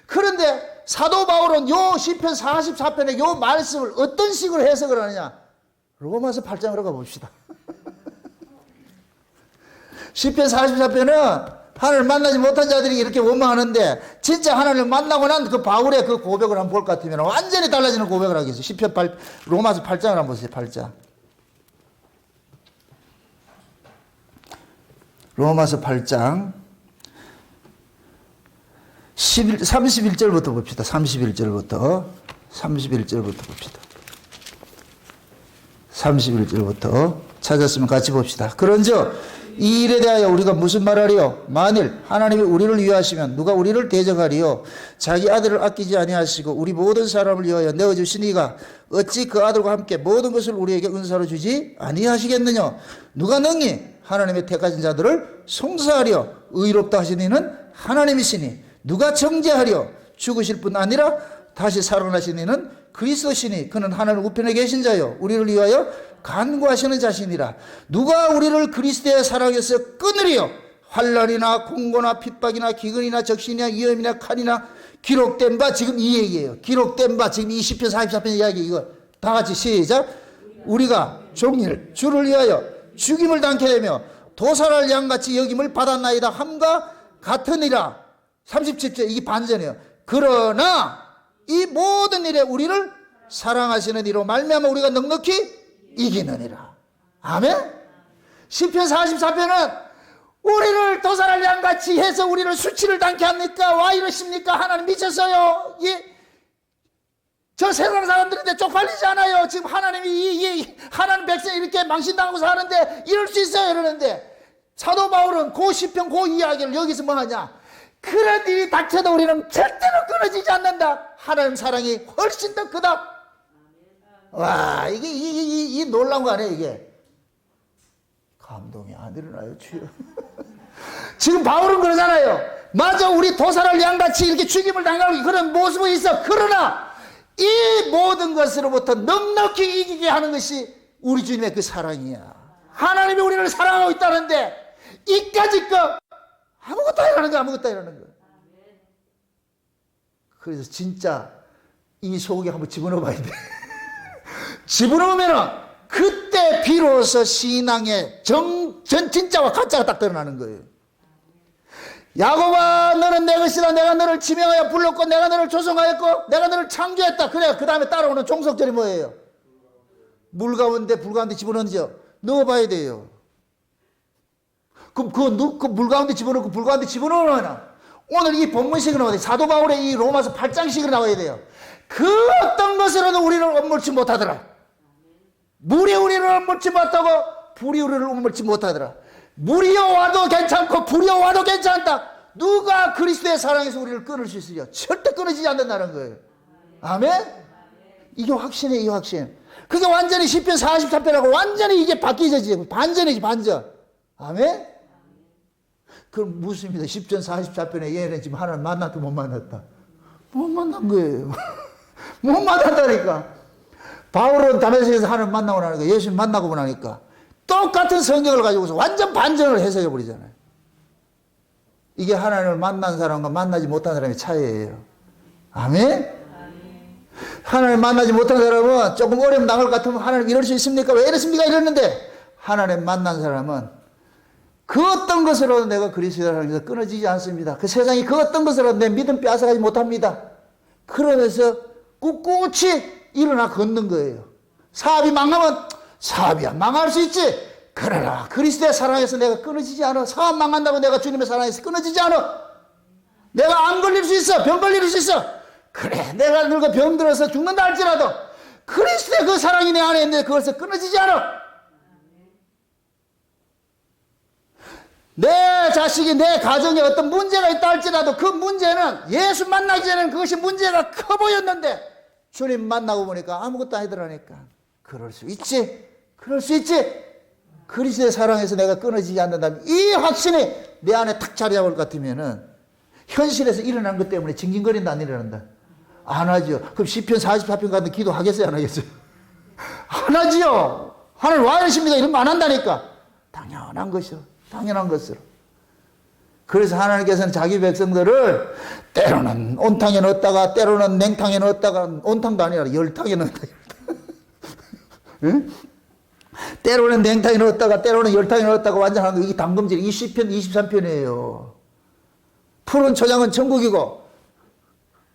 S1: 그런데 사도 바울은 요 시편 44편의 요 말씀을 어떤 식으로 해석을 하느냐. 로마서 8장으로 가봅시다. 시편 44편은 하나님을 만나지 못한 자들이 이렇게 원망하는데 진짜 하나님을 만나고 난 그 바울의 그 고백을 한번 볼 것 같으면 완전히 달라지는 고백을 하겠어요. 시편 8, 로마서 8장을 한번 보세요. 8장. 로마서 8장 31절부터 봅시다. 31절부터 봅시다. 31절부터 찾았으면 같이 봅시다. 그런즉 이 일에 대하여 우리가 무슨 말하리요? 만일 하나님이 우리를 위하시면 누가 우리를 대적하리요? 자기 아들을 아끼지 아니하시고 우리 모든 사람을 위하여 내어주시니가 어찌 그 아들과 함께 모든 것을 우리에게 은사로 주지 아니하시겠느냐? 누가 능히 하나님의 택하신 자들을 송사하려 의롭다 하신 이는 하나님이시니 누가 정죄하려 죽으실 뿐 아니라 다시 살아나신 이는 그리스도시니 그는 하나님 우편에 계신 자요 우리를 위하여 간구하시는 자신이라. 누가 우리를 그리스도의 사랑에서 끊으리요? 환난이나 공고나 핍박이나 기근이나 적신이나 위험이나 칼이나 기록된 바. 지금 이 얘기예요. 기록된 바. 지금 20편 44편 이야기. 이거 다 같이 시작. 우리가 종일 주를 위하여 죽임을 당케 되며 도살할 양같이 여김을 받았나이다 함과 같으니라. 37절 이게 반전이에요. 그러나 이 모든 일에 우리를 사랑하시는 이로 말미암아 우리가 넉넉히 이기느니라. 아멘. 시편 44편은 우리를 도살할 양같이 해서 우리를 수치를 당케 합니까? 와 이러십니까? 하나님 미쳤어요. 저 세상 사람들인데 쪽팔리지 않아요. 지금 하나님이 하나님 백성이 이렇게 망신당하고 사는데 이럴 수 있어요. 이러는데 사도 바울은 그 시편 그 이야기를 여기서 뭐 하냐? 그런 일이 닥쳐도 우리는 절대로 끊어지지 않는다. 하나님 사랑이 훨씬 더 크다. 와, 이게 놀라운 거 아니에요, 이게? 감동이 안 일어나요, 주여. 지금 바울은 그러잖아요. 맞아, 우리 도살할 양같이 이렇게 죽임을 당하고 그런 모습이 있어. 그러나 이 모든 것으로부터 넉넉히 이기게 하는 것이 우리 주님의 그 사랑이야. 하나님이 우리를 사랑하고 있다는데 이까짓 거 아무것도 아니라는 거야, 아무것도 아니라는 거야. 그래서 진짜 이 소고기 한번 집어넣어 봐야 돼. 집어넣으면은 그때 비로소 신앙의 진짜와 가짜가 딱 드러나는 거예요. 야곱아 너는 내 것이다. 내가 너를 지명하여 불렀고 내가 너를 조성하였고 내가 너를 창조했다. 그래 그 다음에 따라오는 종속절이 뭐예요? 물 가운데 불 가운데 집어넣는죠. 넣어봐야 돼요. 그럼 그 물 가운데 집어넣고 불 가운데 집어넣으면 오늘 이 본문식은 어디 사도 바울의 이 로마서 8장식으로 나와야 돼요. 그 어떤 것으로도 우리를 엄물지 못하더라. 물이 우리를 엄물지 못하고 불이 우리를 엄물지 못하더라. 물이 와도 괜찮고 불이 와도 괜찮다. 누가 그리스도의 사랑에서 우리를 끊을 수 있으려? 절대 끊어지지 않는다는 거예요. 아멘? 이게 확신이에요, 이 확신. 그게 완전히 시편 44편하고 완전히 이게 바뀌어지지. 반전이지, 반전. 아멘? 그럼 묻습니다. 10편 44편에 얘는 지금 하나님 만났다 못 만났다? 못 만난 거예요. 못 만났다니까. 바울은 다메섹에서 하나님 만나고 나니까 예수님 만나고 나니까 똑같은 성경을 가지고서 완전 반전을 해석해 버리잖아요. 이게 하나님을 만난 사람과 만나지 못한 사람의 차이예요. 아멘? 하나님 만나지 못한 사람은 조금 어려움 당할 것 같으면 하나님 이럴 수 있습니까? 왜 이렇습니까? 이랬는데 하나님 만난 사람은 그 어떤 것으로도 내가 그리스도를 끊어지지 않습니다. 그 세상이 그 어떤 것으로도 내 믿음 빼앗아가지 못합니다. 그러면서 꿋꿋이 일어나 걷는 거예요. 사업이 망하면 사업이야 망할 수 있지. 그러나 그리스도의 사랑에서 내가 끊어지지 않아. 사업 망한다고 내가 주님의 사랑에서 끊어지지 않아. 내가 안 걸릴 수 있어. 병 걸릴 수 있어. 그래 내가 늙어 병들어서 죽는다 할지라도 그리스도의 그 사랑이 내 안에 있는데 그것을 끊어지지 않아. 내 자식이 내 가정에 어떤 문제가 있다 할지라도 그 문제는 예수 만나기 전에는 그것이 문제가 커 보였는데 주님 만나고 보니까 아무것도 아니더라니까. 그럴 수 있지. 그럴 수 있지. 그리스도의 사랑에서 내가 끊어지지 않는다면 이 확신이 내 안에 탁 자리 잡을 것 같으면은 현실에서 일어난 것 때문에 징징거린다 안 일어난다? 안 하죠. 그럼 시편 44편 같은 기도 하겠어요 안 하겠어요? 안 하지요. 하늘 와 이러십니까? 이런 거 안 한다니까. 당연한 것이요. 당연한 것으로. 그래서 하나님께서는 자기 백성들을 때로는 온탕에 넣었다가 때로는 냉탕에 넣었다가 온탕도 아니라 열탕에 넣었다. 응? 때로는 냉탕에 넣었다가 때로는 열탕에 넣었다가 완전 하는 거. 이게 담금질. 이 시편 23편이에요. 푸른 초장은 천국이고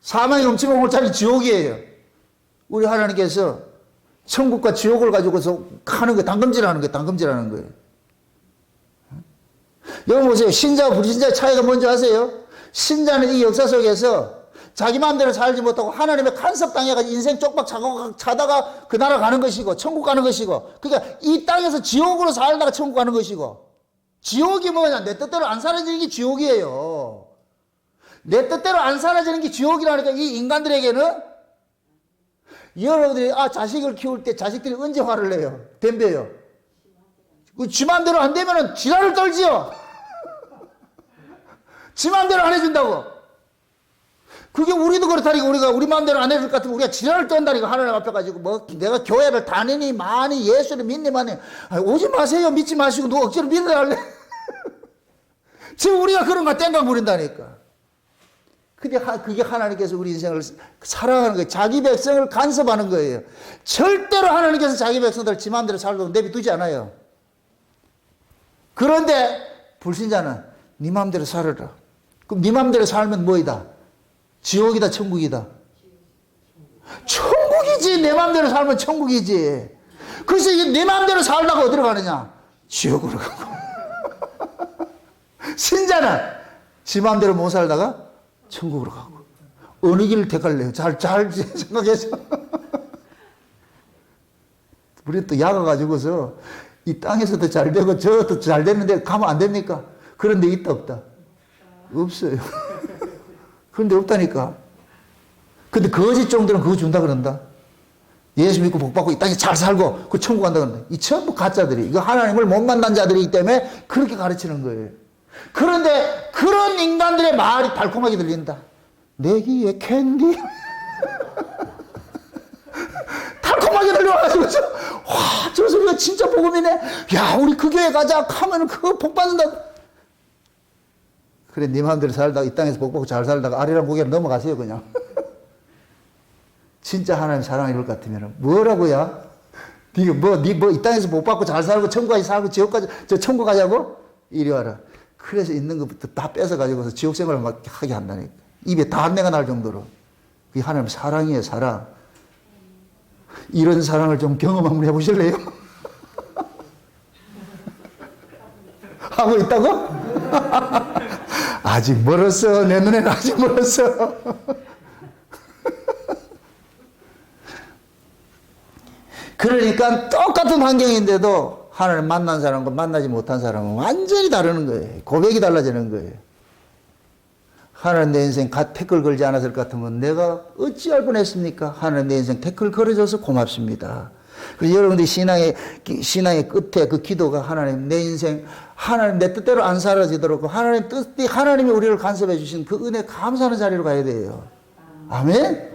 S1: 사망이 넘치면 올차리 지옥이에요. 우리 하나님께서 천국과 지옥을 가지고서 하는 거 담금질하는 거예요. 담금질하는 거예요. 여기 보세요. 신자와 불신자의 차이가 뭔지 아세요? 신자는 이 역사 속에서 자기 마음대로 살지 못하고 하나님의 간섭당해가지고 인생 쪽박 차다가 그 나라 가는 것이고 천국 가는 것이고 그러니까 이 땅에서 지옥으로 살다가 천국 가는 것이고 지옥이 뭐냐? 내 뜻대로 안 사라지는 게 지옥이에요. 내 뜻대로 안 사라지는 게 지옥이라니까. 이 인간들에게는 여러분들이 자식을 키울 때 자식들이 언제 화를 내요? 덤벼요. 지 맘대로 안 되면은 지랄을 떨지요. 지 맘대로 안 해준다고. 그게 우리도 그렇다니까. 우리가 우리 맘대로 안 해줄 것 같으면 우리가 지랄을 떤다니까. 하나님 앞에 가지고 뭐 내가 교회를 다니니 많이 예수를 믿니만이 오지 마세요. 믿지 마시고 누가 억지로 믿으라 할래. 지금 우리가 그런 거 땡강 부린다니까. 근데 그게 하나님께서 우리 인생을 사랑하는 거예요. 자기 백성을 간섭하는 거예요. 절대로 하나님께서 자기 백성들을 지 마음대로 살도록 내비두지 않아요. 그런데 불신자는 네 마음대로 살아라. 그럼 네 마음대로 살면 뭐이다? 지옥이다, 천국이다? 천국이지. 내 마음대로 살면 천국이지. 그래서 내 마음대로 살다가 어디로 가느냐? 지옥으로 가고. 신자는 지 마음대로 못 살다가 천국으로 가고. 어느 길을 택할래요? 잘 생각해서. 우리 또 약아가지고서 이 땅에서도 잘 되고 저것도 잘 되는데 가면 안 됩니까? 그런데 있다 없다? 없어요. 그런데 없다니까. 근데 거짓 정도는 그거 준다 그런다. 예수 믿고 복 받고 이 땅에 잘 살고 그 천국 간다 그런다. 이 전부 가짜들이. 이거 하나님을 못 만난 자들이기 때문에 그렇게 가르치는 거예요. 그런데 그런 인간들의 말이 달콤하게 들린다. 내기에 캔디. 달콤하게 들려가지고 와, 저 소리가 진짜 복음이네. 야, 우리 그 교회 가자 하면 그거 복 받는다. 그래, 네 마음대로 살다가 이 땅에서 복 받고 잘 살다가 아리랑 고개를 넘어가세요 그냥. 진짜 하나님 사랑할 것 같으면 뭐라고야? 네가 이 땅에서 복 받고 잘 살고 천국까지 살고 지옥까지 저 천국 가자고? 이리 와라. 그래서 있는 것부터 다 뺏어가지고서 지옥 생활을 막 하게 한다니까. 입에 단내가 날 정도로. 그게 하나님 사랑이에요, 사랑. 이런 사랑을 좀 경험 한번 해보실래요? 하고 있다고? 아직 멀었어. 내 눈에는 아직 멀었어. 그러니까 똑같은 환경인데도 하나님 만난 사람과 만나지 못한 사람은 완전히 다르는 거예요. 고백이 달라지는 거예요. 하나님 내 인생 태클 걸지 않았을 것 같으면 내가 어찌할 뻔했습니까? 하나님 내 인생 태클 걸어줘서 고맙습니다. 그래서 여러분들이 신앙의 끝에 그 기도가 하나님 내 인생 하나님 내 뜻대로 안 사라지도록 하나님 뜻이 하나님이 우리를 간섭해 주신 그 은혜 감사하는 자리로 가야 돼요. 아멘?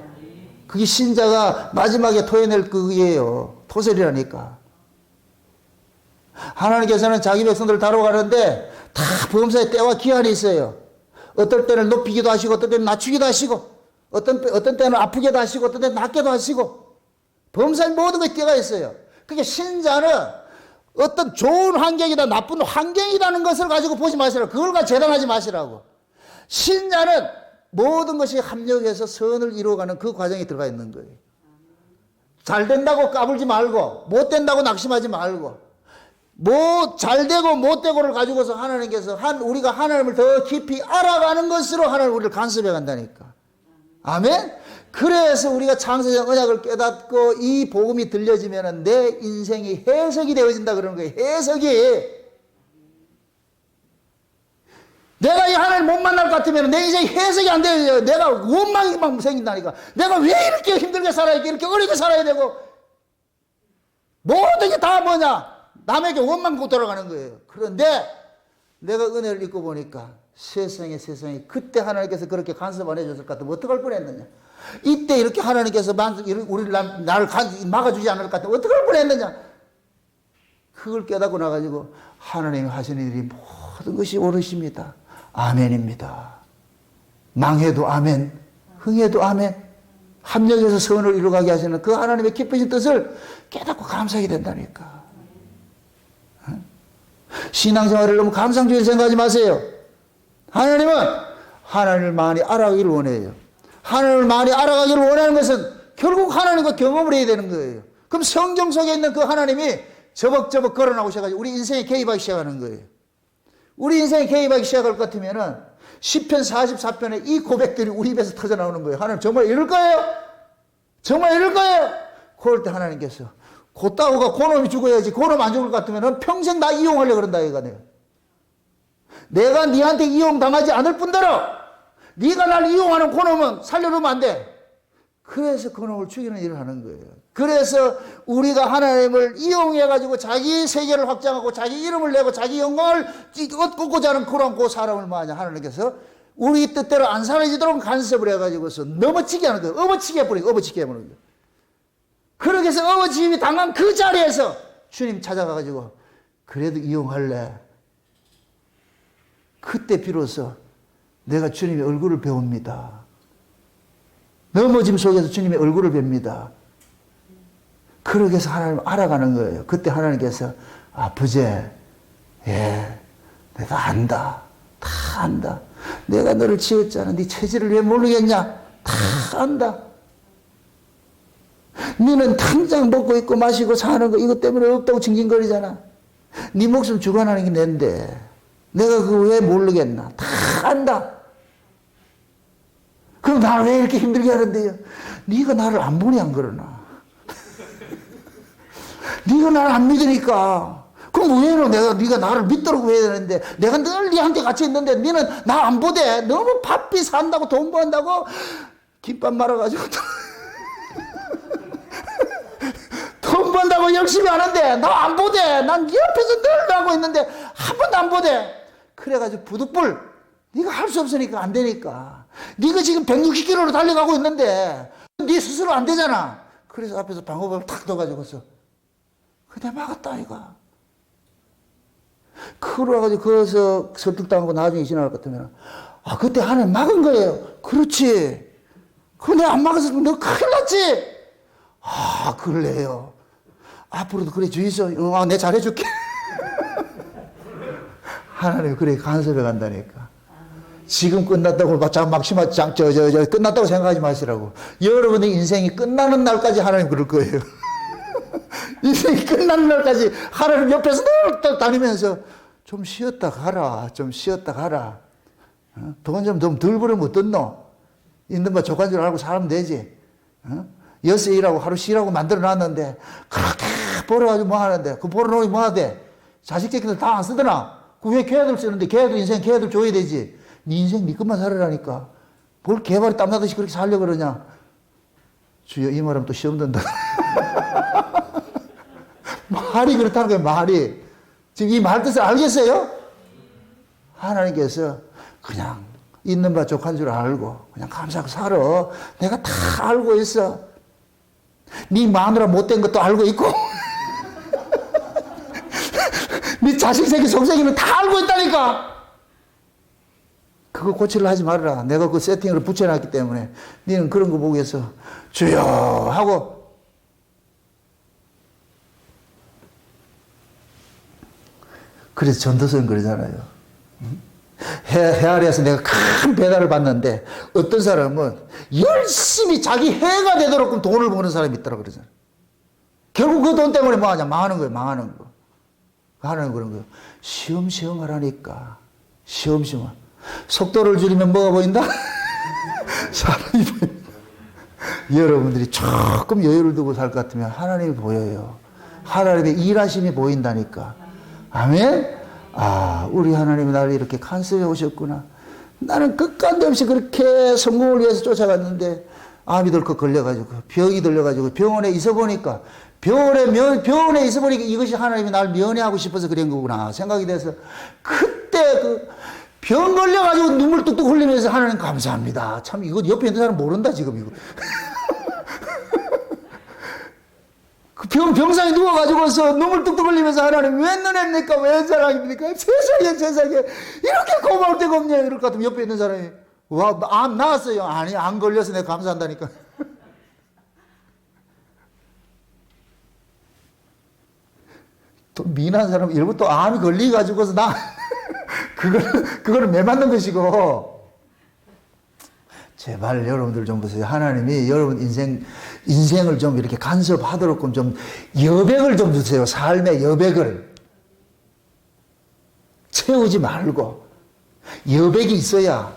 S1: 그게 신자가 마지막에 토해낼 그게예요. 토설이라니까. 하나님께서는 자기 백성들을 다뤄가는데 다 범사의 때와 기한이 있어요. 어떨 때는 높이기도 하시고 어떨 때는 낮추기도 하시고 어떤 때는 아프게도 하시고 어떤 때는 낫게도 하시고 범사의 모든 것에 때가 있어요. 그게 신자는 어떤 좋은 환경이다 나쁜 환경이라는 것을 가지고 보지 마시라고. 그걸 가지고 재단하지 마시라고. 신자는 모든 것이 합력해서 선을 이루어가는 그 과정에 들어가 있는 거예요. 잘 된다고 까불지 말고 못 된다고 낙심하지 말고 잘 되고 못 되고를 가지고서 하나님께서 우리가 하나님을 더 깊이 알아가는 것으로 하나님 우리를 간섭해 간다니까. 아멘? 그래서 우리가 창세전 언약을 깨닫고 이 복음이 들려지면 내 인생이 해석이 되어진다 그러는 거예요. 해석이. 내가 이 하나님 못 만날 것 같으면 내 인생이 해석이 안 돼요. 내가 원망이 막 생긴다니까. 내가 왜 이렇게 힘들게 살아야 돼? 이렇게 어렵게 살아야 되고. 모든 게 다 뭐냐? 남에게 원망고 돌아가는 거예요. 그런데 내가 은혜를 입고 보니까 세상에 그때 하나님께서 그렇게 간섭 안 해줬을 것 같으면 어떡할 뻔했느냐. 이때 이렇게 하나님께서 나를 막아주지 않을 것 같으면 어떡할 뻔했느냐. 그걸 깨닫고 나가지고 하나님이 하시는 일이 모든 것이 옳으십니다. 아멘입니다. 망해도 아멘, 흥해도 아멘. 합력해서 선을 이루어가게 하시는 그 하나님의 기쁘신 뜻을 깨닫고 감사하게 된다니까. 신앙생활을 너무 감상주의를 생각하지 마세요. 하나님은 하나님을 많이 알아가기를 원해요. 하나님을 많이 알아가기를 원하는 것은 결국 하나님과 경험을 해야 되는 거예요. 그럼 성경 속에 있는 그 하나님이 저벅저벅 걸어나오셔가지고 우리 인생에 개입하기 시작하는 거예요. 우리 인생에 개입하기 시작할 것 같으면은 시편 44편에 이 고백들이 우리 입에서 터져 나오는 거예요. 하나님 정말 이럴 거예요? 정말 이럴 거예요? 그럴 때 하나님께서 곧다오가 고놈이 죽어야지. 고놈 안 죽을 것 같으면 평생 나 이용하려고 그런다 이거 내가. 내가 네한테 이용당하지 않을 뿐더러 네가 날 이용하는 그놈은 살려놓으면 안 돼. 그래서 그놈을 죽이는 일을 하는 거예요. 그래서 우리가 하나님을 이용해가지고 자기 세계를 확장하고 자기 이름을 내고 자기 영광을 얻고자 하는 그런 그 사람을 뭐하냐, 하나님께서 우리 뜻대로 안 살아지도록 간섭을 해가지고서 넘어치게 하는 거예요. 업어치게 해버리고, 업어치게 해버리는 거예요. 그렇게 해서 업어치기 당한 그 자리에서 주님 찾아가가지고 그래도 이용할래. 그때 비로소 내가 주님의 얼굴을 배웁니다. 넘어짐 속에서 주님의 얼굴을 뵙니다. 그렇게 해서 하나님을 알아가는 거예요. 그때 하나님께서 아버지, 예, 내가 안다. 다 안다. 내가 너를 지었잖아. 네 체질을 왜 모르겠냐? 다 안다. 너는 당장 먹고 있고 마시고 사는 거 이것 때문에 없다고 징징거리잖아. 네 목숨 주관하는 게 낸데 내가 그거 왜 모르겠나? 다 안다. 그럼 나를 왜 이렇게 힘들게 하는데요? 네가 나를 안 보니 안 그러나? 네가 나를 안 믿으니까. 그럼 왜 네가 나를 믿도록 해야 되는데 내가 늘 네한테 같이 있는데 너는 나 안 보대. 너무 바삐 산다고 돈 번다고 김밥 말아가지고 돈 번다고 열심히 하는데 나 안 보대. 난 옆에서 늘 하고 있는데 한 번도 안 보대. 그래가지고 부득불 네가 할 수 없으니까 안 되니까. 네가 지금 160km로 달려가고 있는데 네 스스로 안 되잖아. 그래서 앞에서 방어박을 탁 넣어가지고서 그때 막았다 아이가. 그러가지고 거기서 설득당하고 나중에 지나갈 것 같으면 아 그때 하나님 막은 거예요. 그렇지. 그거 내가 안 막았으면 너 큰일 났지. 아 그래요. 앞으로도 그래 주이소. 내 잘해줄게. 하나님 그래 간섭해 간다니까. 지금 끝났다고 끝났다고 생각하지 마시라고. 여러분의 인생이 끝나는 날까지 하나님 그럴 거예요. 인생이 끝나는 날까지 하나님 옆에서 늘 다니면서 좀 쉬었다 가라. 좀 쉬었다 가라. 돈 좀 덜 벌으면 어떻노? 있는 바 족한 줄 알고 살면 되지. 여세 일하고 하루 쉬라고 만들어 놨는데 그렇게 벌어가지고 뭐 하는데 그 벌어놓으면 뭐 하대? 자식 새끼들 다 안 쓰더나? 그 왜 걔들 쓰는데 걔들 인생 걔들 줘야 되지. 네 인생 네 것만 살아라니까. 뭘 개발이 땀나듯이 그렇게 살려고 그러냐. 주여 이 말하면 또 시험 든다. 말이 그렇다는 거예요. 말이. 지금 이 말 뜻을 알겠어요? 하나님께서 그냥 있는 바 족한 줄 알고 그냥 감사하고 살아. 내가 다 알고 있어. 네 마누라 못된 것도 알고 있고 네 자식 새끼 속새끼는 다 알고 있다니까. 그거 고치려 하지 말아라. 내가 그 세팅을 붙여놨기 때문에 너는 그런 거 보고 해서 주여 하고 그래서 전도서는 그러잖아요. 해 아래에서 내가 큰 배달을 받는데 어떤 사람은 열심히 자기 해가 되도록 돈을 버는 사람이 있다고 그러잖아요. 결국 그 돈 때문에 뭐 하냐? 망하는 거예요. 망하는 거. 하는 그런 거예요. 시험시험 하라니까. 시험시험. 속도를 줄이면 뭐가 보인다? 사람이 보인다. 여러분들이 조금 여유를 두고 살 것 같으면 하나님이 보여요. 하나님의 일하심이 보인다니까. 아멘? 아, 우리 하나님이 나를 이렇게 간섭해 오셨구나. 나는 끝간데 없이 그렇게 성공을 위해서 쫓아갔는데 암이 덜컥 걸려가지고 병이 들려가지고 병원에 있어 보니까 병원에 있어 보니까 이것이 하나님이 나를 면회하고 싶어서 그런 거구나 생각이 돼서 그때 그 병 걸려가지고 눈물 뚝뚝 흘리면서 하나님 감사합니다. 참 이거 옆에 있는 사람 모른다 지금 이거. 그 병상에 누워가지고서 눈물 뚝뚝 흘리면서 하나님 왜 은혜입니까? 왜 사랑입니까? 세상에 이렇게 고마울 데가 없냐 이럴 것 같으면 옆에 있는 사람이 와, 암 나왔어요. 아니 안 걸려서 내가 감사한다니까. 또 미난 사람 일부 또 암이 걸리가지고서 나 그거는 매 맞는 것이고. 제발 여러분들 좀 보세요. 하나님이 여러분 인생을 좀 이렇게 간섭하도록 좀 여백을 좀 주세요. 삶의 여백을. 채우지 말고. 여백이 있어야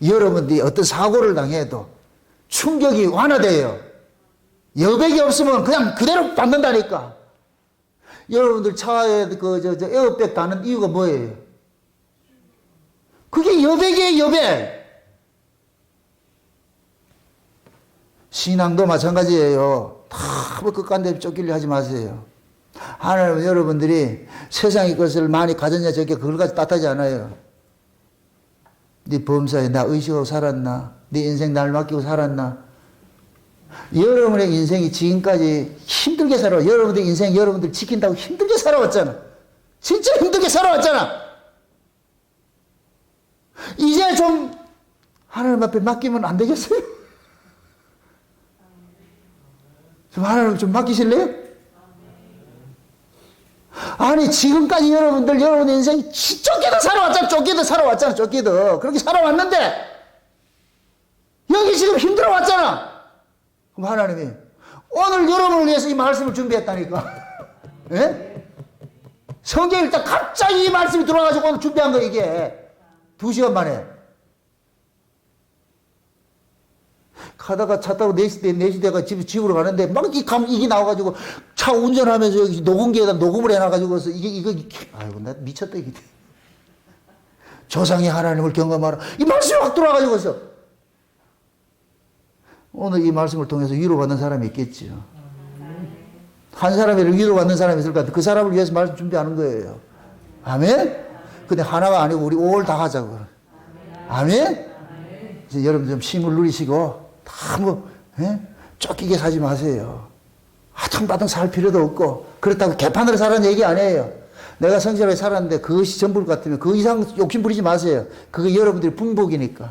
S1: 여러분들이 어떤 사고를 당해도 충격이 완화돼요. 여백이 없으면 그냥 그대로 받는다니까. 여러분들 차에 에어백 다는 이유가 뭐예요? 그게 여백이에요, 여백. 신앙도 마찬가지예요. 다 뭐 끝간데 쫓기려 하지 마세요. 하나님은 여러분들이 세상의 것을 많이 가졌냐 적게 그걸 가지고 따뜻하지 않아요. 네 범사에 나 의식하고 살았나? 네 인생 날 맡기고 살았나? 여러분의 인생이 지금까지 힘들게 살아왔. 여러분들 인생 여러분들 지킨다고 힘들게 살아왔잖아. 진짜 힘들게 살아왔잖아. 이제 좀 하나님 앞에 맡기면 안 되겠어요? 좀 하나님 좀 맡기실래요? 아니 지금까지 여러분 인생이 쫓기도 살아왔잖아. 쫓기도 그렇게 살아왔는데 여기 지금 힘들어 왔잖아. 그럼 하나님이 오늘 여러분을 위해서 이 말씀을 준비했다니까. 예? 성경에 일단 갑자기 이 말씀이 들어와가지고 오늘 준비한 거 이게 2시간 만에. 가다가 차 타고 4시 돼가 집으로 가는데 막 이게 나와가지고 차 운전하면서 여기 녹음기에다 녹음을 해놔가지고 이거 아이고 나 미쳤다 이게. 조상의 하나님을 경험하라. 이 말씀이 확 들어와가지고서 오늘 이 말씀을 통해서 위로받는 사람이 있겠지요. 한 사람이 위로받는 사람이 있을 것 같아. 그 사람을 위해서 말씀 준비하는 거예요. 아멘? 근데 하나가 아니고 우리 5월 다 하자고. 아멘? 이제 여러분 좀 힘을 누리시고 다 쫓기게 사지 마세요. 하등바등 살 필요도 없고 그렇다고 개판으로 살라는 얘기 아니에요. 내가 성실하게 살았는데 그것이 전부일 것 같으면 그 이상 욕심 부리지 마세요. 그게 여러분들이 분복이니까.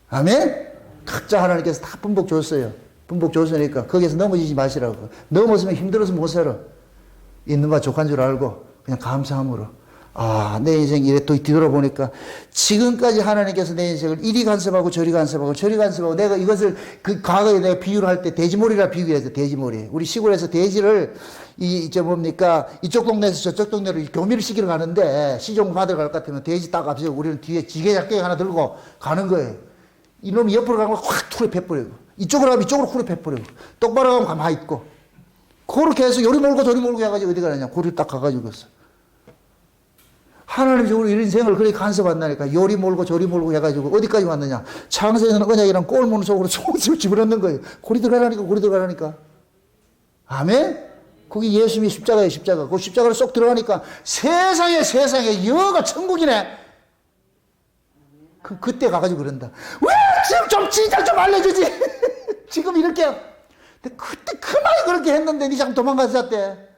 S1: 아멘? 각자 하나님께서 다 분복 줬어요. 분복 줬으니까 거기에서 넘어지지 마시라고. 넘어지면 힘들어서 못 살아. 있는 바 족한 줄 알고 그냥 감사함으로. 아, 내 인생 이래 또 뒤돌아보니까 지금까지 하나님께서 내 인생을 이리 간섭하고 저리 간섭하고 저리 간섭하고 내가 이것을 그 과거에 내가 비유를 할 때 돼지머리라 비유해서 돼지머리. 우리 시골에서 돼지를 이쪽 동네에서 저쪽 동네로 교미를 시키러 가는데 시종 받으러 갈 것 같으면 돼지 딱 앞서 우리는 뒤에 지게잡기 하나 들고 가는 거예요. 이놈이 옆으로 가면 확 툴에 패버리고 이쪽으로 가면 이쪽으로 쿨에 패버리고 똑바로 가면 가만히 있고 그렇게 해서 요리 몰고 저리 몰고 해가지고 어디 가느냐 고리를 딱 가가지고 있어. 하나님이 우리 인생을 그렇게 간섭한다니까. 요리 몰고 저리 몰고 해가지고 어디까지 왔느냐. 창세에서는 언약이랑 꼴문 속으로 손을 집어넣는 거예요. 고리 들어가라니까. 아멘? 거기 예수님이 십자가예요, 십자가. 그 십자가로 쏙 들어가니까 세상에 여가 천국이네. 그때 가가지고 그런다. 왜 지금 좀 진짜 좀 알려주지. 지금 이렇게. 근데 그때 그만이 그렇게 했는데 니 자꾸 도망가셨대.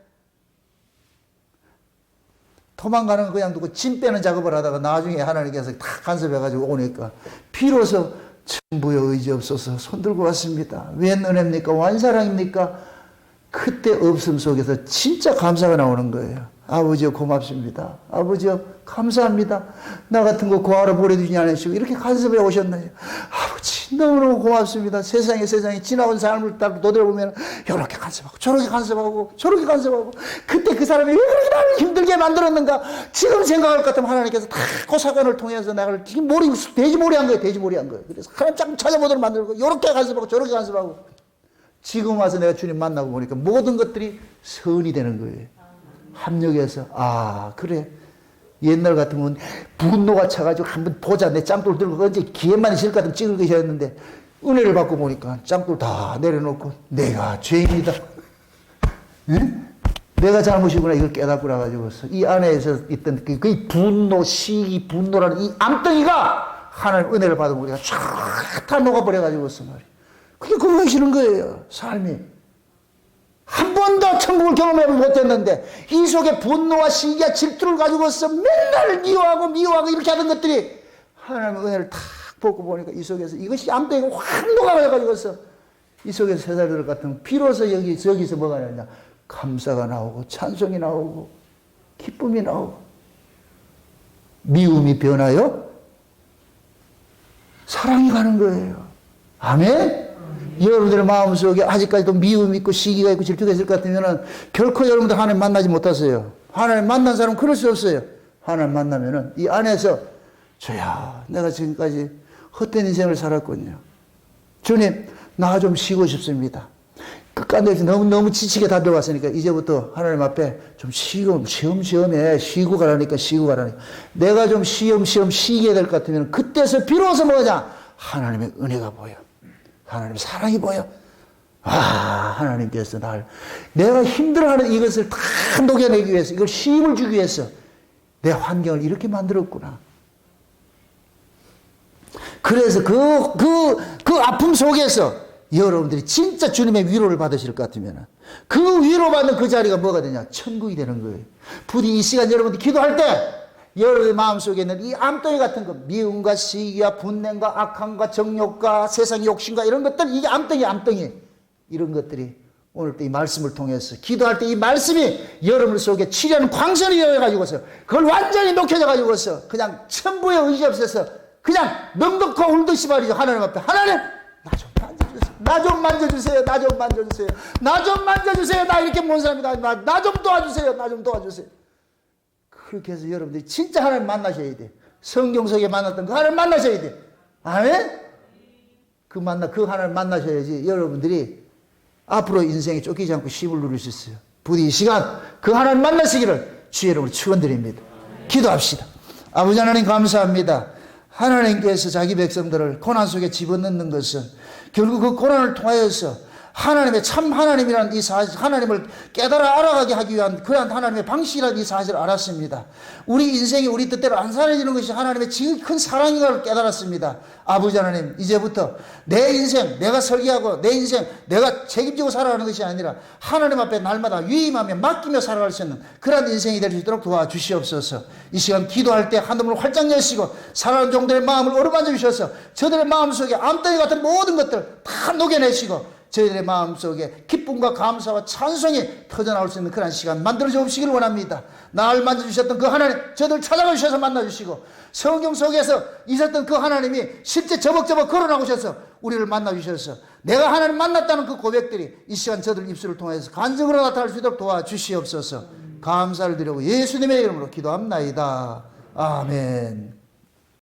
S1: 도망가는 거 그냥 두고 짐 빼는 작업을 하다가 나중에 하나님께서 다 간섭해가지고 오니까 비로소 천부여 의지 없어서 손들고 왔습니다. 웬 은혜입니까? 완사랑입니까? 그때 없음 속에서 진짜 감사가 나오는 거예요. 아버지요 고맙습니다. 아버지요 감사합니다. 나 같은 거 고아로 보내주지 않으시고 이렇게 간섭해 오셨나요? 아버지 너무너무 고맙습니다. 세상에 지나온 삶을 딱 되돌아보면 이렇게 간섭하고 저렇게 간섭하고 그때 그 사람이 왜 그렇게 나를 힘들게 만들었는가 지금 생각할 것 같으면 하나님께서 다 그 사건을 통해서 나를 지금 돼지머리 한 거예요. 그래서 하나님 자꾸 찾아보도록 만들고 이렇게 간섭하고 저렇게 간섭하고 지금 와서 내가 주님 만나고 보니까 모든 것들이 선이 되는 거예요. 합력해서 아 그래 옛날 같으면 분노가 차가지고 한번 보자 내 짱돌 들고 언제 기회만 있을 것 같으면 찍을 것이었는데 은혜를 받고 보니까 짱돌 다 내려놓고 내가 죄인이다. 응? 내가 잘못이구나 이걸 깨닫고 나가지고서 이 안에서 있던 그 분노 시기 분노라는 이 암덩이가 하나님 은혜를 받으면 우리가 쫙 다 녹아버려가지고서 말이야. 그게 그러시는 거예요 삶이. 한 번도 천국을 경험해 못했는데 이 속에 분노와 시기와 질투를 가지고서 맨날 미워하고 이렇게 하던 것들이 하나님의 은혜를 탁 보고 보니까 이 속에서 이것이 암덩이가 확 녹아가지고서 이 속에서 새살들 같은 비로소 여기서 뭐가 나냐 감사가 나오고 찬송이 나오고 기쁨이 나오고 미움이 변하여 사랑이 가는 거예요. 아멘? 여러분들의 마음속에 아직까지도 미움이 있고 시기가 있고 질투가 있을 것 같으면 결코 여러분들 하나님 만나지 못하세요. 하나님 만난 사람은 그럴 수 없어요. 하나님 만나면은 이 안에서 주야 내가 지금까지 헛된 인생을 살았군요. 주님 나 좀 쉬고 싶습니다. 끝까지 너무 지치게 달려왔으니까 이제부터 하나님 앞에 좀 쉬엄쉬엄해. 쉬고 가라니까. 내가 좀 쉬엄쉬엄 쉬게 될 것 같으면 그때서 비로소 뭐냐? 하나님의 은혜가 보여. 하나님의 사랑이 보여. 하나님께서 내가 힘들어하는 이것을 다 녹여내기 위해서, 이걸 쉼을 주기 위해서 내 환경을 이렇게 만들었구나. 그래서 그 아픔 속에서 여러분들이 진짜 주님의 위로를 받으실 것 같으면 그 위로받는 그 자리가 뭐가 되냐? 천국이 되는 거예요. 부디 이 시간 여러분들 기도할 때 여러분의 마음속에 있는 이 암덩이 같은 것, 미움과 시기와 분냄과 악함과 정욕과 세상의 욕심과 이런 것들, 이게 암덩이 이런 것들이 오늘 또 이 말씀을 통해서 기도할 때 이 말씀이 여러분 속에 치료하는 광선이 되어가지고서 그걸 완전히 녹여져가지고서 그냥 천부의 의지 없어서 그냥 넉넉고 울듯이 말이죠. 하나님 앞에 하나님 나 좀 만져주세요. 나 이렇게 못 삽니다. 나 좀 도와주세요. 그렇게 해서 여러분들이 진짜 하나님 만나셔야 돼. 성경 속에 만났던 그 하나님 만나셔야 돼. 아멘? 그 하나님 만나셔야지 여러분들이 앞으로 인생에 쫓기지 않고 쉼을 누릴 수 있어요. 부디 이 시간 그 하나님 만나시기를 주의 이름으로 축원드립니다. 기도합시다. 아버지 하나님 감사합니다. 하나님께서 자기 백성들을 고난 속에 집어넣는 것은 결국 그 고난을 통하여서 하나님의 참 하나님이라는 이 사실, 하나님을 깨달아 알아가게 하기 위한 그러한 하나님의 방식이라는 이 사실을 알았습니다. 우리 인생이 우리 뜻대로 안 살아지는 것이 하나님의 지극히 큰 사랑인 걸 깨달았습니다. 아버지 하나님, 이제부터 내 인생 내가 설계하고 내 인생 내가 책임지고 살아가는 것이 아니라 하나님 앞에 날마다 위임하며 맡기며 살아갈 수 있는 그러한 인생이 될 수 있도록 도와주시옵소서. 이 시간 기도할 때 하늘문을 활짝 여시고 살아가는 종들의 마음을 어루만져 주셔서 저들의 마음속에 암덩이 같은 모든 것들 다 녹여내시고 저희들의 마음속에 기쁨과 감사와 찬송이 터져나올 수 있는 그런 시간 만들어져 없시기를 원합니다. 날 만져주셨던 그 하나님, 저들 찾아가 주셔서 만나주시고 성경 속에서 있었던 그 하나님이 실제 저벅저벅 걸어나오셔서 우리를 만나주셔서 내가 하나님 만났다는 그 고백들이 이 시간 저들 입술을 통해서 간증으로 나타날 수 있도록 도와주시옵소서. 감사를 드리고 예수님의 이름으로 기도합나이다. 아멘.